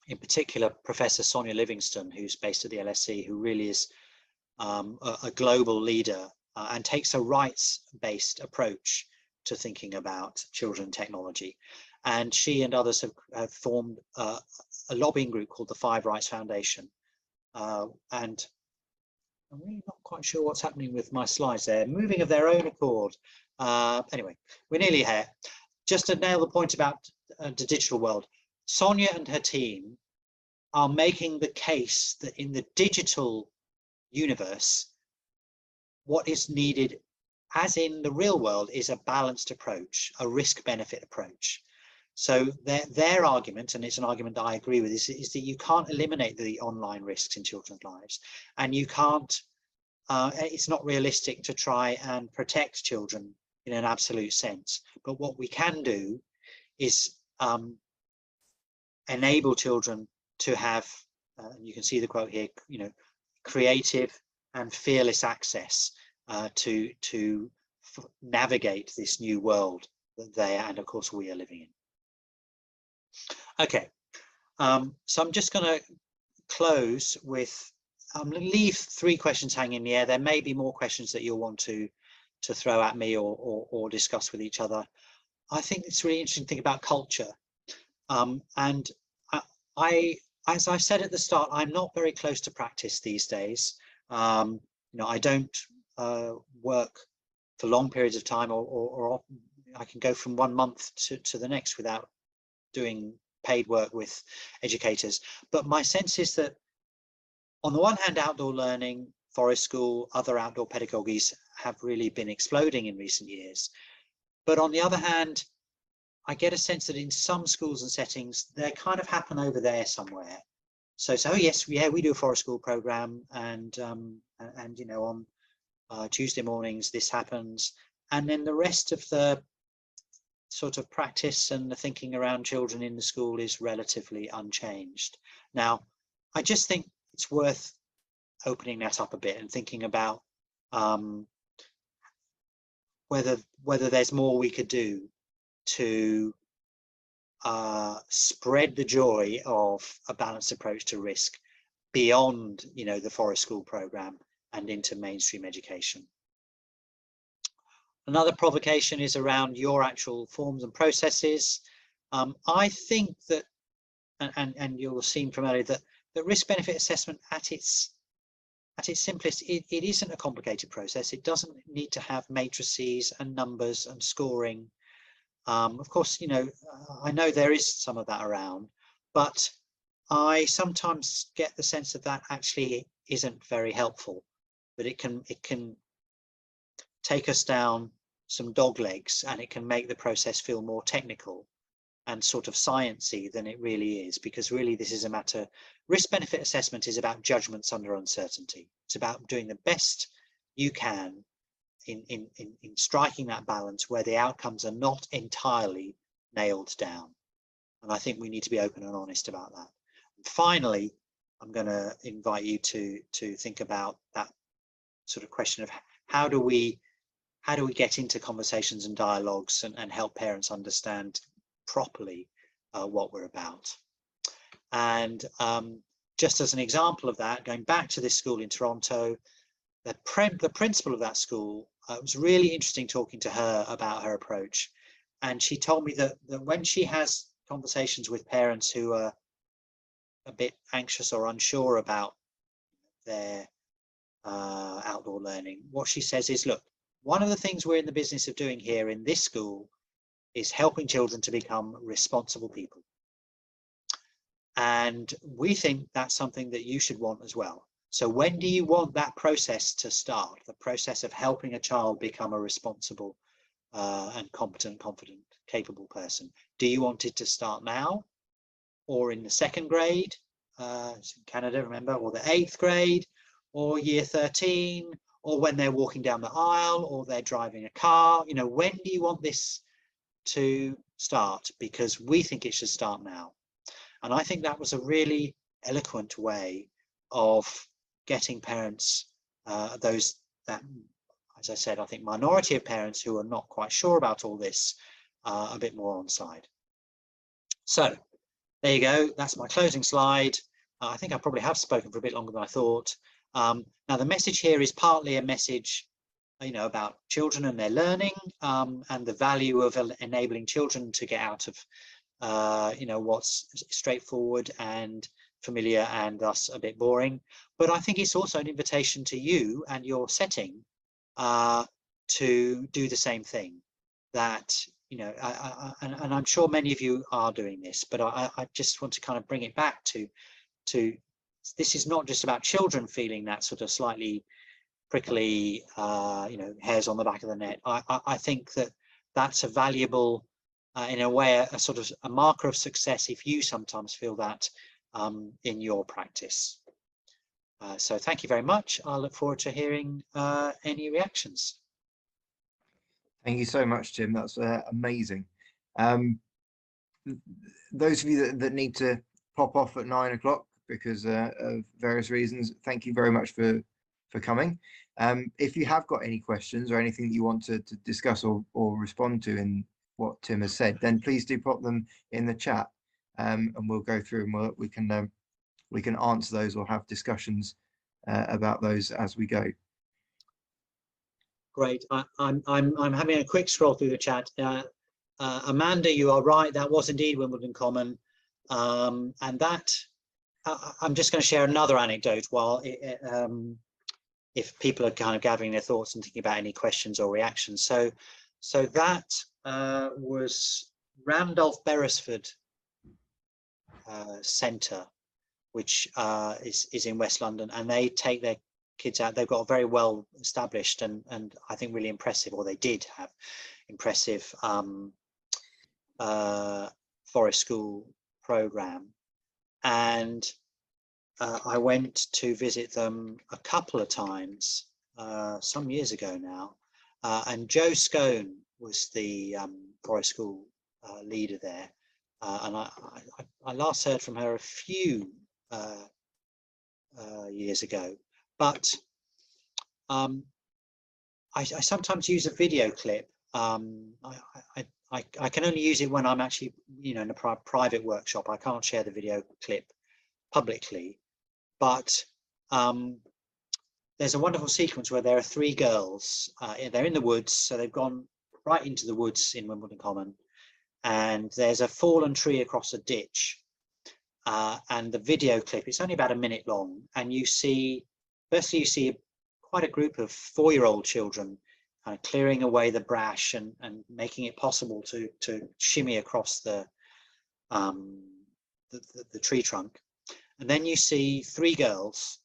In particular, Professor Sonia Livingston, who's based at the LSE, who really is a global leader and takes a rights-based approach to thinking about children technology. And she and others have formed a lobbying group called the 5 Rights Foundation. And I'm really not quite sure what's happening with my slides there, moving of their own accord. Anyway, we're nearly here. Just to nail the point about the digital world, Sonia and her team are making the case that in the digital universe, what is needed, as in the real world, is a balanced approach, a risk-benefit approach. So their argument, and it's an argument that I agree with, is that you can't eliminate the online risks in children's lives, and you can't, it's not realistic to try and protect children in an absolute sense. But what we can do is enable children to have, you can see the quote here, creative and fearless access to navigate this new world that they and of course we are living in. Okay, so I'm just going to close with, I'm going to leave 3 questions hanging in the air. There may be more questions that you'll want to throw at me or discuss with each other. I think it's really interesting to think about culture. And as I said at the start, I'm not very close to practice these days. You know, I don't work for long periods of time, or I can go from 1 month to the next without doing paid work with educators. But my sense is that on the one hand, outdoor learning, forest school, other outdoor pedagogies have really been exploding in recent years. But on the other hand, I get a sense that in some schools and settings, they kind of happen over there somewhere. So oh yes, yeah, we do a forest school program, and you know, on Tuesday mornings this happens, and then the rest of the sort of practice and the thinking around children in the school is relatively unchanged. Now, I just think it's worth opening that up a bit and thinking about whether there's more we could do to spread the joy of a balanced approach to risk beyond, you know, the forest school program and into mainstream education. Another provocation is around your actual forms and processes. I think that, and you'll have seen from earlier, that the risk-benefit assessment at its simplest, it isn't a complicated process. It doesn't need to have matrices and numbers and scoring. Of course, you know, I know there is some of that around, but I sometimes get the sense that that actually isn't very helpful. But it can take us down some dog legs, and it can make the process feel more technical and sort of sciencey than it really is, because really this is a matter, risk-benefit assessment is about judgments under uncertainty. It's about doing the best you can in striking that balance where the outcomes are not entirely nailed down. And I think we need to be open and honest about that. And finally, I'm going to invite you to think about that sort of question of how do we get into conversations and dialogues and help parents understand properly what we're about. And just as an example of that, going back to this school in Toronto, the principal of that school, it was really interesting talking to her about her approach. And she told me that when she has conversations with parents who are a bit anxious or unsure about their outdoor learning, what she says is, look, one of the things we're in the business of doing here in this school is helping children to become responsible people. And we think that's something that you should want as well. So when do you want that process to start? The process of helping a child become a responsible and competent, confident, capable person. Do you want it to start now, or in the 2nd grade, it's in Canada, remember, or the 8th grade, or year 13, or when they're walking down the aisle, or they're driving a car? You know, when do you want this to start? Because we think it should start now. And I think that was a really eloquent way of getting parents, those that, as I said, I think minority of parents who are not quite sure about all this, a bit more on side. So there you go. That's my closing slide. I think I probably have spoken for a bit longer than I thought. Now the message here is partly a message, you know, about children and their learning, and the value of enabling children to get out of, you know, what's straightforward and familiar and thus a bit boring. But I think it's also an invitation to you and your setting to do the same thing. That, you know, and I'm sure many of you are doing this, but I just want to kind of bring it back to this is not just about children feeling that sort of slightly prickly, you know, hairs on the back of the neck. I think that that's a valuable, in a way, a sort of a marker of success if you sometimes feel that in your practice. So thank you very much. I look forward to hearing any reactions. Thank you so much, Tim. That's amazing. Those of you that need to pop off at 9 o'clock because of various reasons, thank you very much for for coming. If you have got any questions or anything that you want to discuss or respond to in what Tim has said, then please do pop them in the chat, and we'll go through and we can answer those or have discussions about those as we go. Great. I'm having a quick scroll through the chat. Amanda, you are right. That was indeed Wimbledon Common, and that I'm just going to share another anecdote while if people are kind of gathering their thoughts and thinking about any questions or reactions. So that was Randolph Beresford Centre, which is in West London, and they take their kids out. They've got a very well established and I think really impressive, or they did have impressive forest school program. And I went to visit them a couple of times some years ago now, and Jo Scone was the forest school leader there, and I last heard from her a few years ago, but I sometimes use a video clip. I can only use it when I'm actually, in a private workshop. I can't share the video clip publicly, but there's a wonderful sequence where there are three girls. They're in the woods, so they've gone right into the woods in Wimbledon Common, and there's a fallen tree across a ditch. And the video clip, it's only about a minute long, and you see, firstly, you see quite a group of 4-year-old children clearing away the brash and making it possible to shimmy across the tree trunk. And then you see 3 girls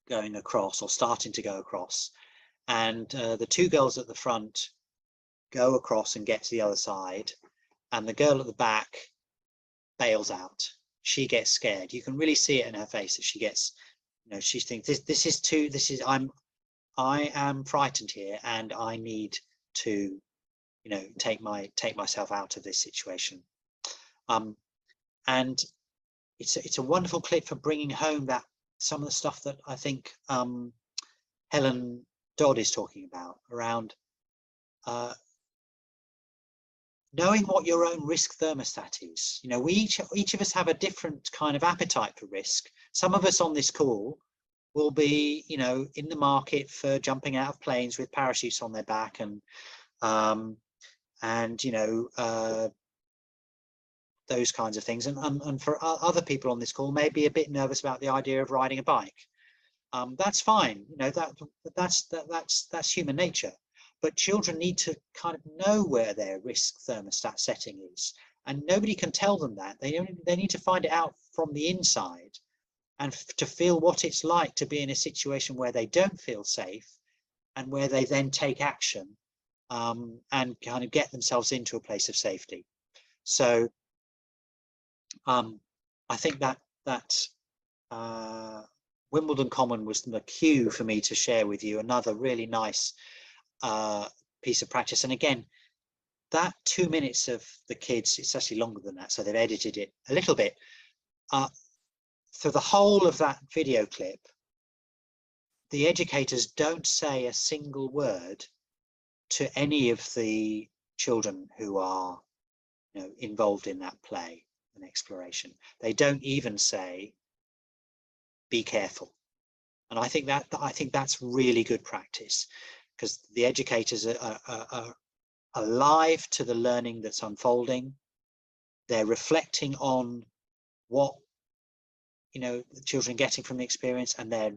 going across, or starting to go across, and the 2 girls at the front go across and get to the other side, and the girl at the back bails out. She gets scared. You can really see it in her face that she gets, she thinks I am frightened here, and I need to, take myself out of this situation. And it's a wonderful clip for bringing home that some of the stuff that I think Helen Dodd is talking about around knowing what your own risk thermostat is. We each of us have a different kind of appetite for risk. Some of us on this call will be, in the market for jumping out of planes with parachutes on their back, and those kinds of things. And for other people on this call, may be a bit nervous about the idea of riding a bike. That's fine. That's human nature. But children need to kind of know where their risk thermostat setting is, and nobody can tell them that. They need to find it out from the inside, and to feel what it's like to be in a situation where they don't feel safe, and where they then take action and kind of get themselves into a place of safety. So I think that Wimbledon Common was the cue for me to share with you another really nice piece of practice. And again, that 2 minutes of the kids, it's actually longer than that, so they've edited it a little bit. For the whole of that video clip, the educators don't say a single word to any of the children who are involved in that play and exploration. They don't even say, be careful. And I think that's really good practice, because the educators are alive to the learning that's unfolding. They're reflecting on what the children are getting from the experience, and they're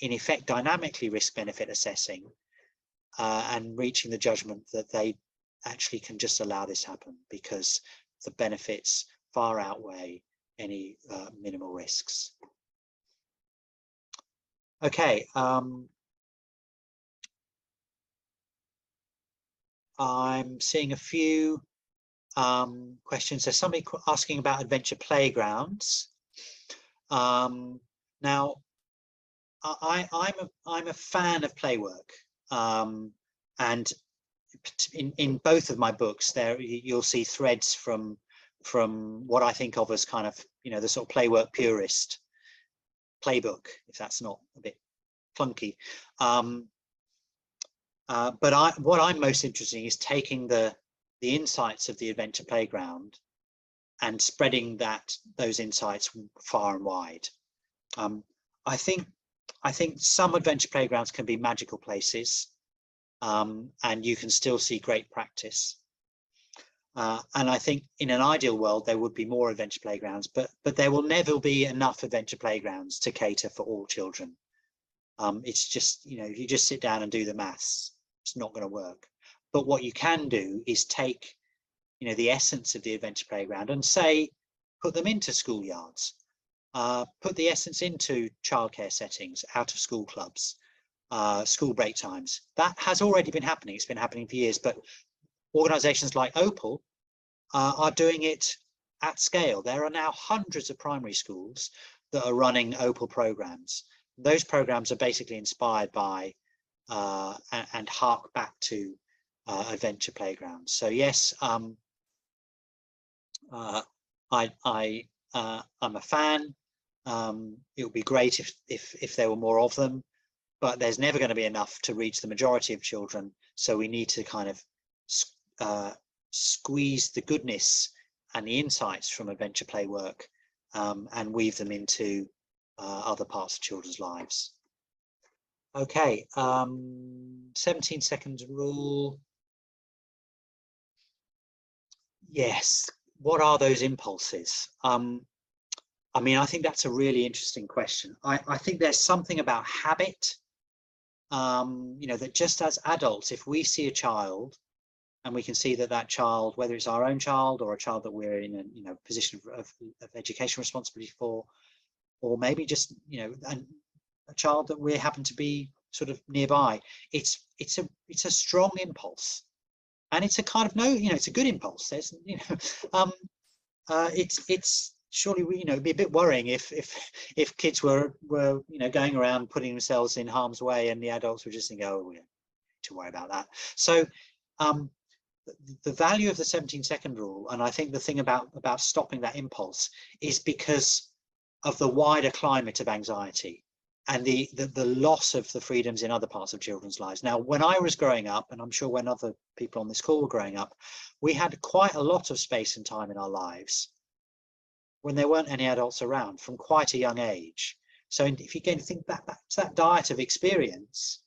in effect dynamically risk-benefit assessing and reaching the judgment that they actually can just allow this happen because the benefits far outweigh any minimal risks. Okay, I'm seeing a few questions. There's somebody asking about adventure playgrounds. Now, I'm a fan of playwork, and in both of my books, there you'll see threads from what I think of as kind of the sort of playwork purist playbook, if that's not a bit clunky. But what I'm most interested in is taking the insights of the adventure playground and spreading those insights far and wide. I think some adventure playgrounds can be magical places, and you can still see great practice. And I think in an ideal world there would be more adventure playgrounds, but there will never be enough adventure playgrounds to cater for all children. It's just, if you just sit down and do the maths, it's not going to work. But what you can do is take the essence of the adventure playground and say, put them into schoolyards, put the essence into childcare settings, out of school clubs, school break times. That has already been happening. It's been happening for years, but organizations like Opal are doing it at scale. There are now hundreds of primary schools that are running Opal programs. Those programs are basically inspired by and hark back to adventure playgrounds. So yes, I'm a fan. It would be great if there were more of them, but there's never going to be enough to reach the majority of children. So we need to kind of squeeze the goodness and the insights from adventure play work and weave them into other parts of children's lives. Okay, 17 seconds rule. Yes, what are those impulses? I mean, I think that's a really interesting question. I think there's something about habit, that just as adults, if we see a child and we can see that child, whether it's our own child or a child that we're in a position of education responsibility for, or maybe just a child that we happen to be sort of nearby, it's a strong impulse, and it's a kind of it's a good impulse. There's it's surely it'd be a bit worrying if kids were going around putting themselves in harm's way and the adults were just thinking, oh, we don't need to worry about that. So the value of the 17-second rule, and I think the thing about stopping that impulse, is because of the wider climate of anxiety and the loss of the freedoms in other parts of children's lives. Now, when I was growing up, and I'm sure when other people on this call were growing up, we had quite a lot of space and time in our lives when there weren't any adults around from quite a young age. So if you again think back to that diet of experience,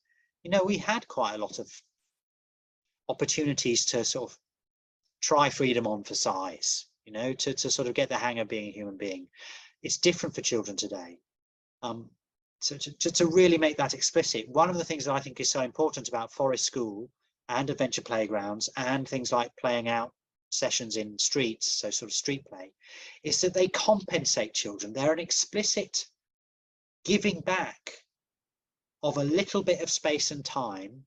we had quite a lot of opportunities to sort of try freedom on for size, to sort of get the hang of being a human being. It's different for children today. So to really make that explicit, one of the things that I think is so important about forest school and adventure playgrounds and things like playing out sessions in streets, so sort of street play, is that they compensate children. They're an explicit giving back of a little bit of space and time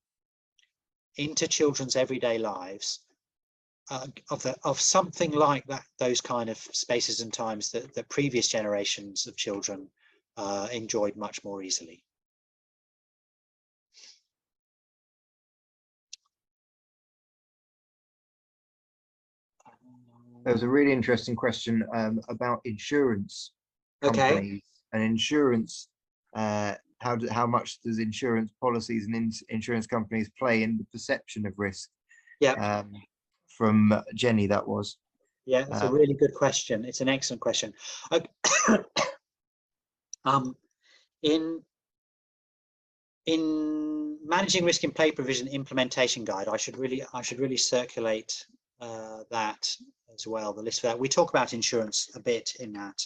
into children's everyday lives, of something like that, those kind of spaces and times that previous generations of children enjoyed much more easily. There was a really interesting question about insurance companies and insurance. How much does insurance policies and insurance companies play in the perception of risk? Yeah. From Jenny, that was. Yeah, it's a really good question. It's an excellent question. In managing risk in play provision implementation guide, I should really circulate that as well, the list for that. We talk about insurance a bit in that.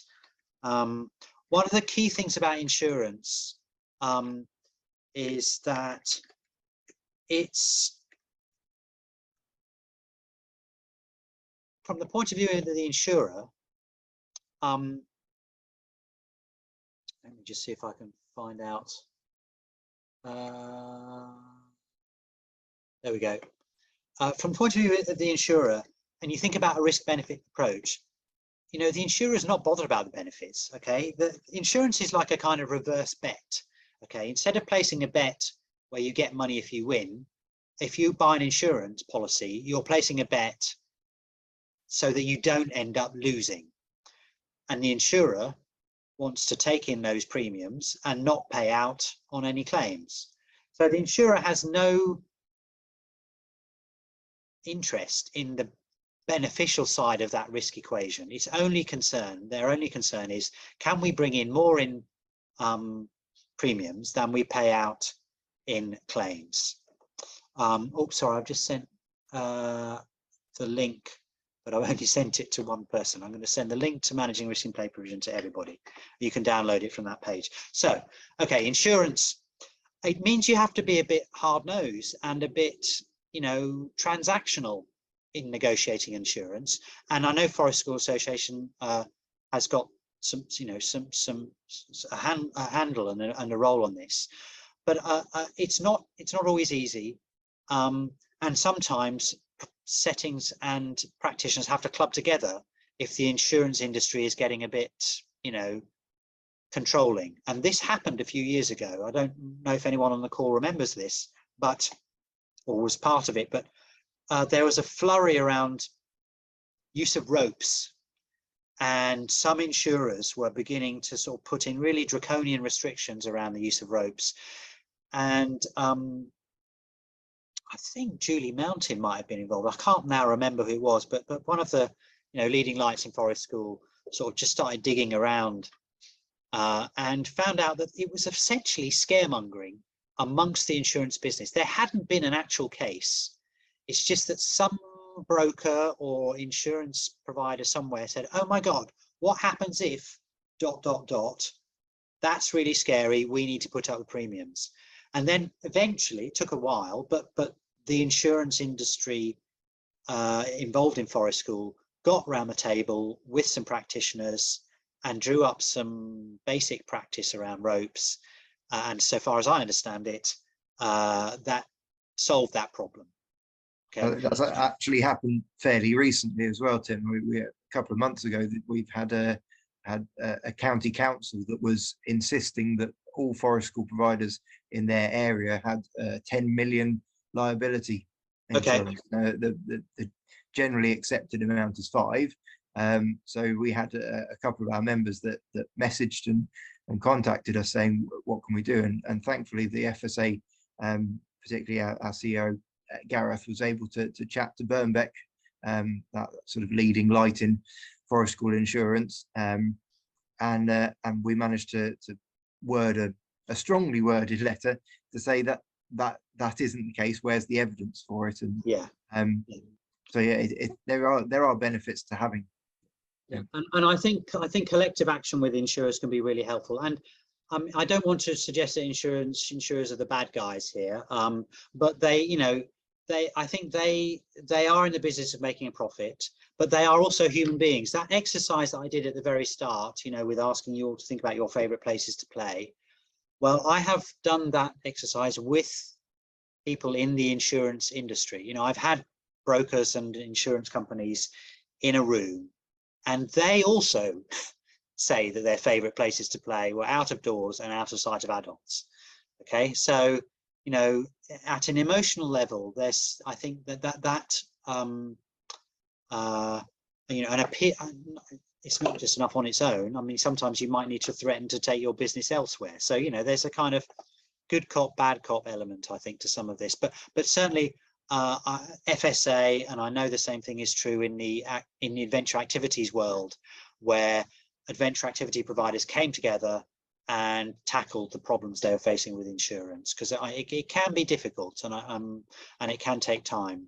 One of the key things about insurance is that it's, from the point of view of the insurer, let me just see if I can find out. There we go. From the point of view of the insurer, and you think about a risk-benefit approach, the insurer is not bothered about the benefits. Okay, the insurance is like a kind of reverse bet. Okay, instead of placing a bet where you get money if you win, if you buy an insurance policy, you're placing a bet so that you don't end up losing. And the insurer wants to take in those premiums and not pay out on any claims. So the insurer has no interest in the beneficial side of that risk equation. Its only concern, their only concern is, can we bring in more in premiums than we pay out in claims? Oh, sorry, I've just sent the link, but I've only sent it to one person. I'm going to send the link to Managing Risk in Play Provision to everybody. You can download it from that page. So, okay, insurance, it means you have to be a bit hard-nosed and a bit, you know, transactional in negotiating insurance. And I know Forest School Association has got some, you know, a handle and a role on this, but it's not always easy, and sometimes settings and practitioners have to club together if the insurance industry is getting a bit, you know, controlling. And this happened a few years ago. I don't know if anyone on the call remembers this, but or was part of it, but there was a flurry around use of ropes, and some insurers were beginning to sort of put in really draconian restrictions around the use of ropes. And I think Julie Mountain might have been involved. I can't now remember who it was, but one of the, you know, leading lights in Forest School sort of just started digging around and found out that it was essentially scaremongering amongst the insurance business. There hadn't been an actual case. It's just that some broker or insurance provider somewhere said, oh my God, what happens if ... That's really scary. We need to put up the premiums. And then eventually, it took a while, but the insurance industry involved in Forest School got around the table with some practitioners and drew up some basic practice around ropes. And so far as I understand it, that solved that problem. Okay. That's actually happened fairly recently as well, Tim. We a couple of months ago that we've had a county council that was insisting that all Forest School providers in their area had 10 million liability insurance. Okay. The generally accepted amount is 5. So we had a couple of our members that messaged and contacted us saying, what can we do? And thankfully the FSA, particularly our CEO Gareth, was able to chat to Birnbeck, that sort of leading light in Forest School insurance, and we managed to word a strongly worded letter to say that isn't the case. Where's the evidence for it? And yeah, so yeah, there are benefits to having. Yeah. And I think collective action with insurers can be really helpful. And I don't want to suggest that insurers are the bad guys here, but they, you know, I think they are in the business of making a profit, but they are also human beings. That exercise that I did at the very start, you know, with asking you all to think about your favorite places to play. Well, I have done that exercise with people in the insurance industry. You know, I've had brokers and insurance companies in a room, and they also say that their favorite places to play were out of doors and out of sight of adults. Okay, so, you know, at an emotional level, there's, I think that you know, it's not just enough on its own. I mean, sometimes you might need to threaten to take your business elsewhere. So, you know, there's a kind of good cop, bad cop element, I think, to some of this. But certainly FSA, and I know the same thing is true in the adventure activities world, where adventure activity providers came together and tackled the problems they were facing with insurance, because it can be difficult, and it can take time.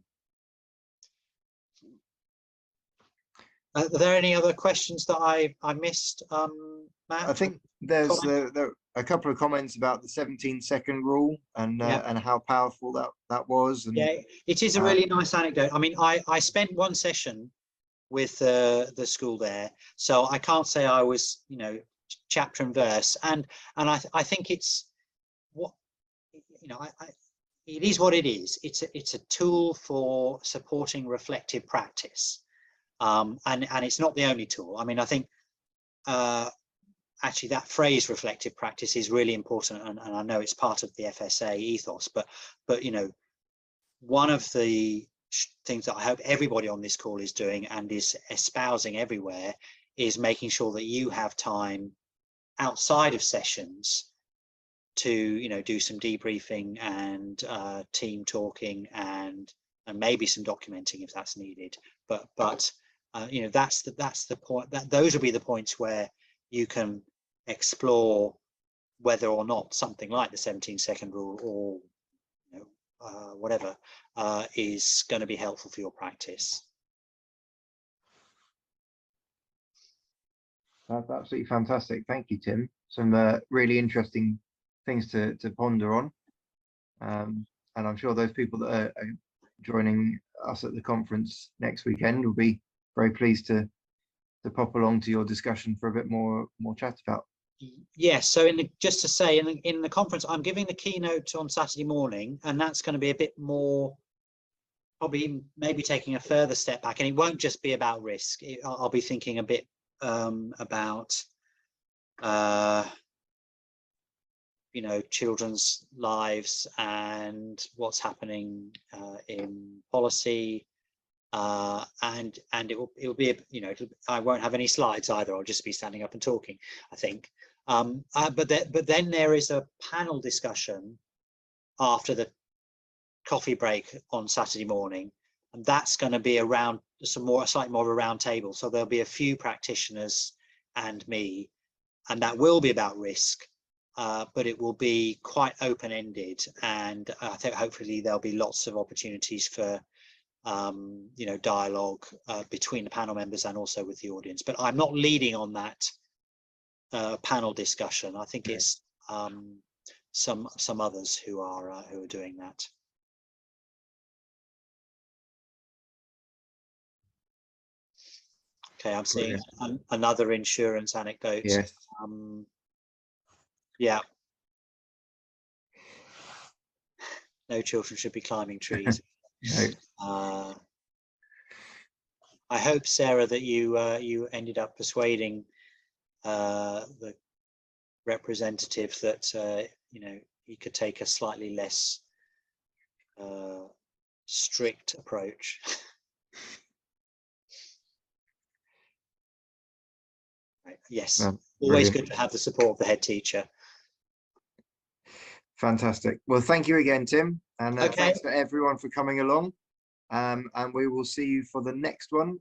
Are there any other questions that I missed, Matt? I think there's there a couple of comments about the 17-second rule and and how powerful that was. And, yeah, it is a really nice anecdote. I mean, I spent one session with the school there, so I can't say I was, you know, chapter and verse, and I think it's what, you know, it is what it is. It's a tool for supporting reflective practice, and it's not the only tool. I mean, I think actually that phrase reflective practice is really important, and I know it's part of the FSA ethos, but you know, one of the things that I hope everybody on this call is doing and is espousing everywhere is making sure that you have time outside of sessions to do some debriefing and team talking and maybe some documenting if that's needed. But that's the point. Those will be the points where you can explore whether or not something like the 17-second rule or whatever is going to be helpful for your practice. That's absolutely fantastic. Thank you, Tim. Some really interesting things to ponder on. And I'm sure those people that are joining us at the conference next weekend will be very pleased to pop along to your discussion for a bit more chat about. Yes, so just to say, in the conference, I'm giving the keynote on Saturday morning, and that's going to be a bit more, probably maybe taking a further step back, and it won't just be about risk. I'll be thinking a bit about children's lives and what's happening in policy, and it will be I won't have any slides either. I'll just be standing up and talking, I think. But then there is a panel discussion after the coffee break on Saturday morning, and that's going to be around slightly more of a round table. So there'll be a few practitioners and me, and that will be about risk, but it will be quite open-ended, and I think hopefully there'll be lots of opportunities for dialogue between the panel members and also with the audience. But I'm not leading on that panel discussion. I think it's some others who are doing that. Okay, I'm seeing another insurance anecdote. Yes. Yeah. No children should be climbing trees. No. I hope, Sarah, that you ended up persuading the representative that he could take a slightly less strict approach. Right. Yes, always good to have the support of the head teacher. Fantastic. Well, thank you again, Tim, and Okay. thanks for everyone for coming along. And we will see you for the next one